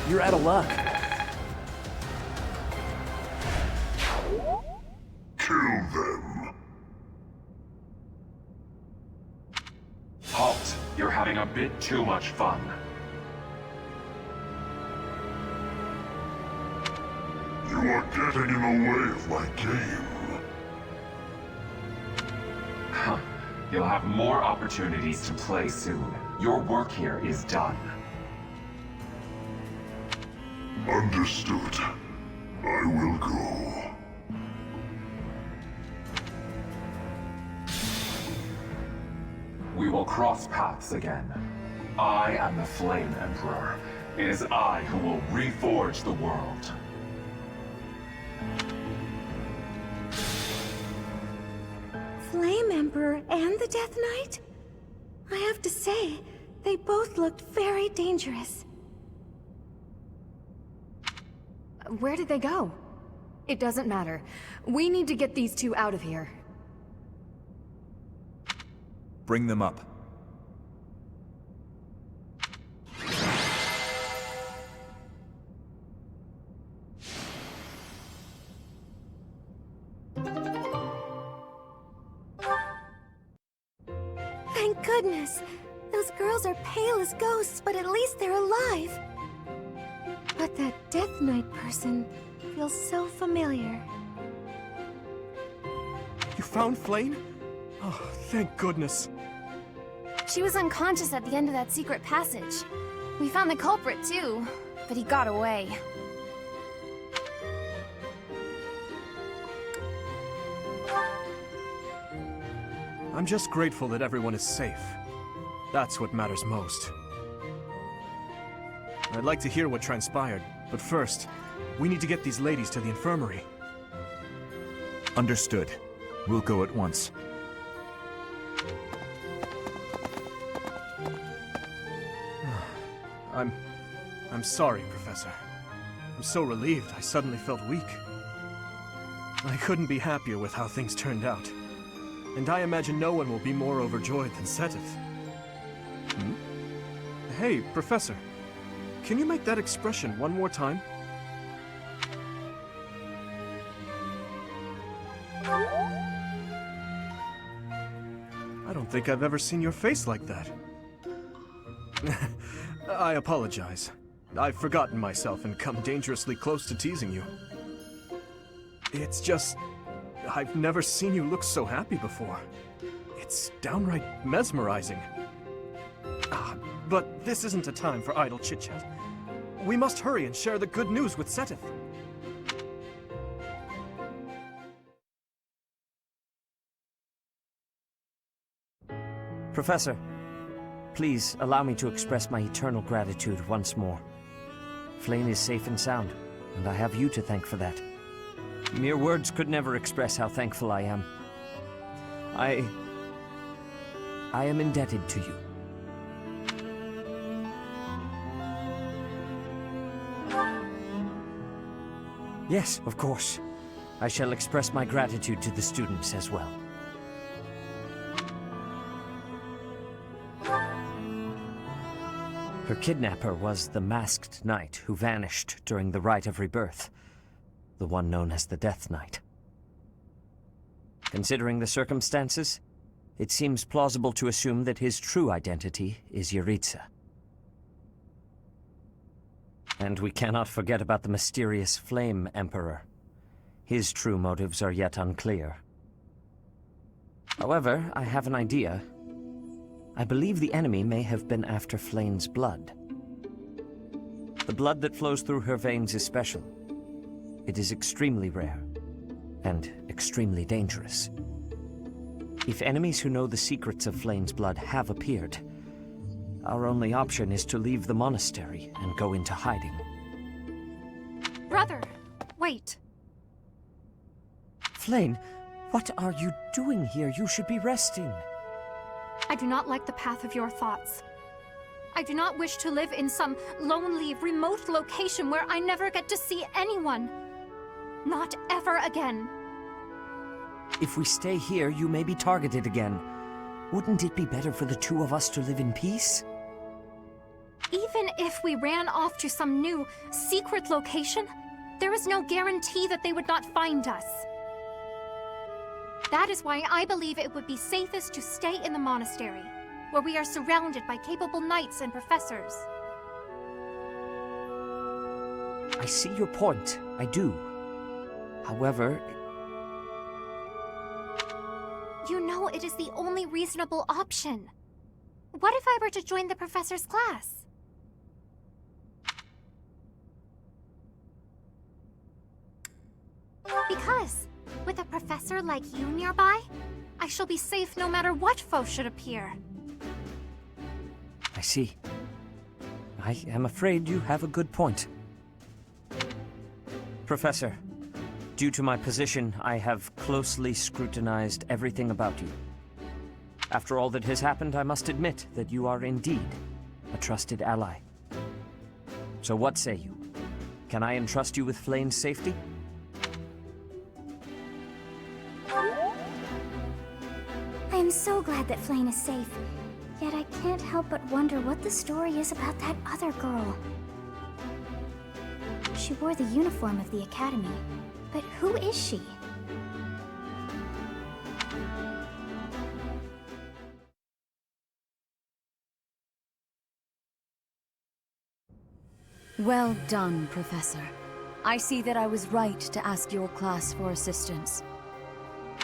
You're out of luck. Kill them. Halt! You're having a bit too much fun. You are getting in the way of my game. Huh. You'll have more opportunities to play soon. Your work here is done. Understood. I will go. We will cross paths again. I am the Flame Emperor. It is I who will reforge the world. Flame Emperor and the Death Knight? I have to say, they both looked very dangerous. Where did they go? It doesn't matter. We need to get these two out of here. Bring them up. Thank goodness! Those girls are pale as ghosts, but at least they're alive! But that Death Knight person feels so familiar. You found Flame? Oh, thank goodness. She was unconscious at the end of that secret passage. We found the culprit too, but he got away. I'm just grateful that everyone is safe. That's what matters most. I'd like to hear what transpired, but first, we need to get these ladies to the infirmary. Understood. We'll go at once. I'm sorry, Professor. I'm so relieved I suddenly felt weak. I couldn't be happier with how things turned out. And I imagine no one will be more overjoyed than Seteth. Hey, Professor. Can you make that expression one more time? I don't think I've ever seen your face like that. I apologize. I've forgotten myself and come dangerously close to teasing you. It's just... I've never seen you look so happy before. It's downright mesmerizing. But this isn't a time for idle chit-chat. We must hurry and share the good news with Seteth. Professor, please allow me to express my eternal gratitude once more. Flame is safe and sound, and I have you to thank for that. Mere words could never express how thankful I am. I am indebted to you. Yes, of course. I shall express my gratitude to the students as well. Her kidnapper was the masked knight who vanished during the Rite of Rebirth, the one known as the Death Knight. Considering the circumstances, it seems plausible to assume that his true identity is Judgement. And we cannot forget about the mysterious Flame Emperor. His true motives are yet unclear. However, I have an idea. I believe the enemy may have been after Flayn's blood. The blood that flows through her veins is special. It is extremely rare, and extremely dangerous. If enemies who know the secrets of Flayn's blood have appeared, our only option is to leave the monastery and go into hiding. Brother, wait. Flayn, what are you doing here? You should be resting. I do not like the path of your thoughts. I do not wish to live in some lonely, remote location where I never get to see anyone. Not ever again. If we stay here, you may be targeted again. Wouldn't it be better for the two of us to live in peace? Even if we ran off to some new, secret location, there is no guarantee that they would not find us. That is why I believe it would be safest to stay in the monastery, where we are surrounded by capable knights and professors. I see your point. I do. However... You know it is the only reasonable option. What if I were to join the professor's class? Because, with a professor like you nearby, I shall be safe no matter what foe should appear. I see. I am afraid you have a good point. Professor, due to my position, I have closely scrutinized everything about you. After all that has happened, I must admit that you are indeed a trusted ally. So what say you? Can I entrust you with Flayn's safety? I am so glad that Flayn is safe. Yet I can't help but wonder what the story is about that other girl. She wore the uniform of the Academy, but who is she? Well done, Professor. I see that I was right to ask your class for assistance.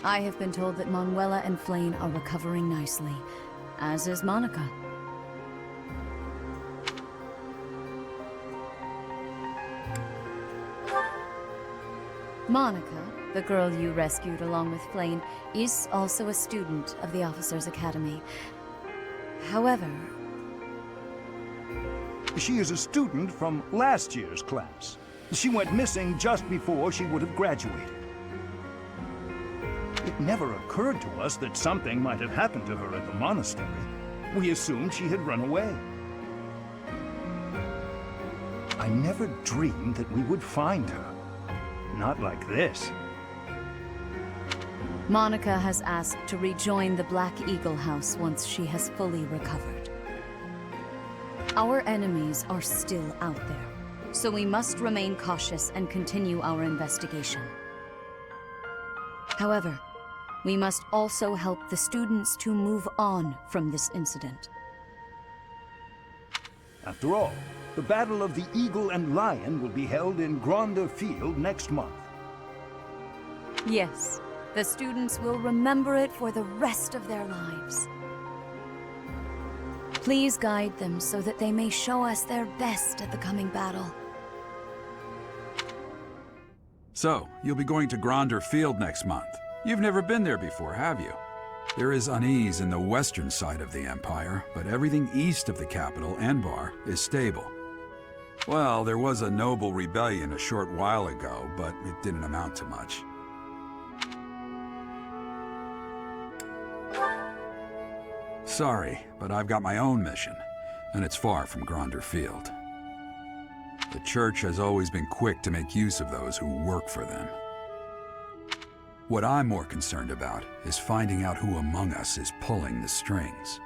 I have been told that Manuela and Flayn are recovering nicely, as is Monica. Monica, the girl you rescued along with Flayn, is also a student of the Officers' Academy. However... She is a student from last year's class. She went missing just before she would have graduated. It never occurred to us that something might have happened to her at the monastery. We assumed she had run away. I never dreamed that we would find her. Not like this. Monica has asked to rejoin the Black Eagle House once she has fully recovered. Our enemies are still out there, so we must remain cautious and continue our investigation. However, we must also help the students to move on from this incident. After all, the Battle of the Eagle and Lion will be held in Gronder Field next month. Yes, the students will remember it for the rest of their lives. Please guide them so that they may show us their best at the coming battle. So, you'll be going to Gronder Field next month. You've never been there before, have you? There is unease in the western side of the Empire, but everything east of the capital, Enbar, is stable. Well, there was a noble rebellion a short while ago, but it didn't amount to much. Sorry, but I've got my own mission, and it's far from Gronder Field. The Church has always been quick to make use of those who work for them. What I'm more concerned about is finding out who among us is pulling the strings.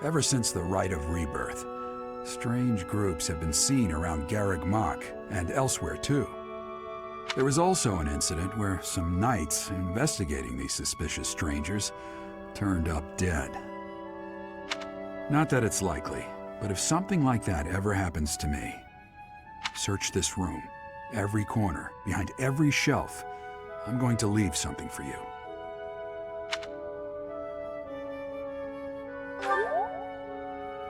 Ever since the Rite of Rebirth, strange groups have been seen around Garreg Mach and elsewhere too. There was also an incident where some knights investigating these suspicious strangers turned up dead. Not that it's likely, but if something like that ever happens to me, search this room, every corner, behind every shelf. I'm going to leave something for you.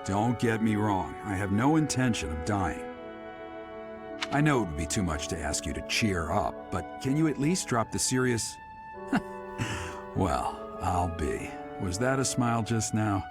Don't get me wrong, I have no intention of dying. I know it would be too much to ask you to cheer up, but can you at least drop the serious... Well, I'll be. Was that a smile just now?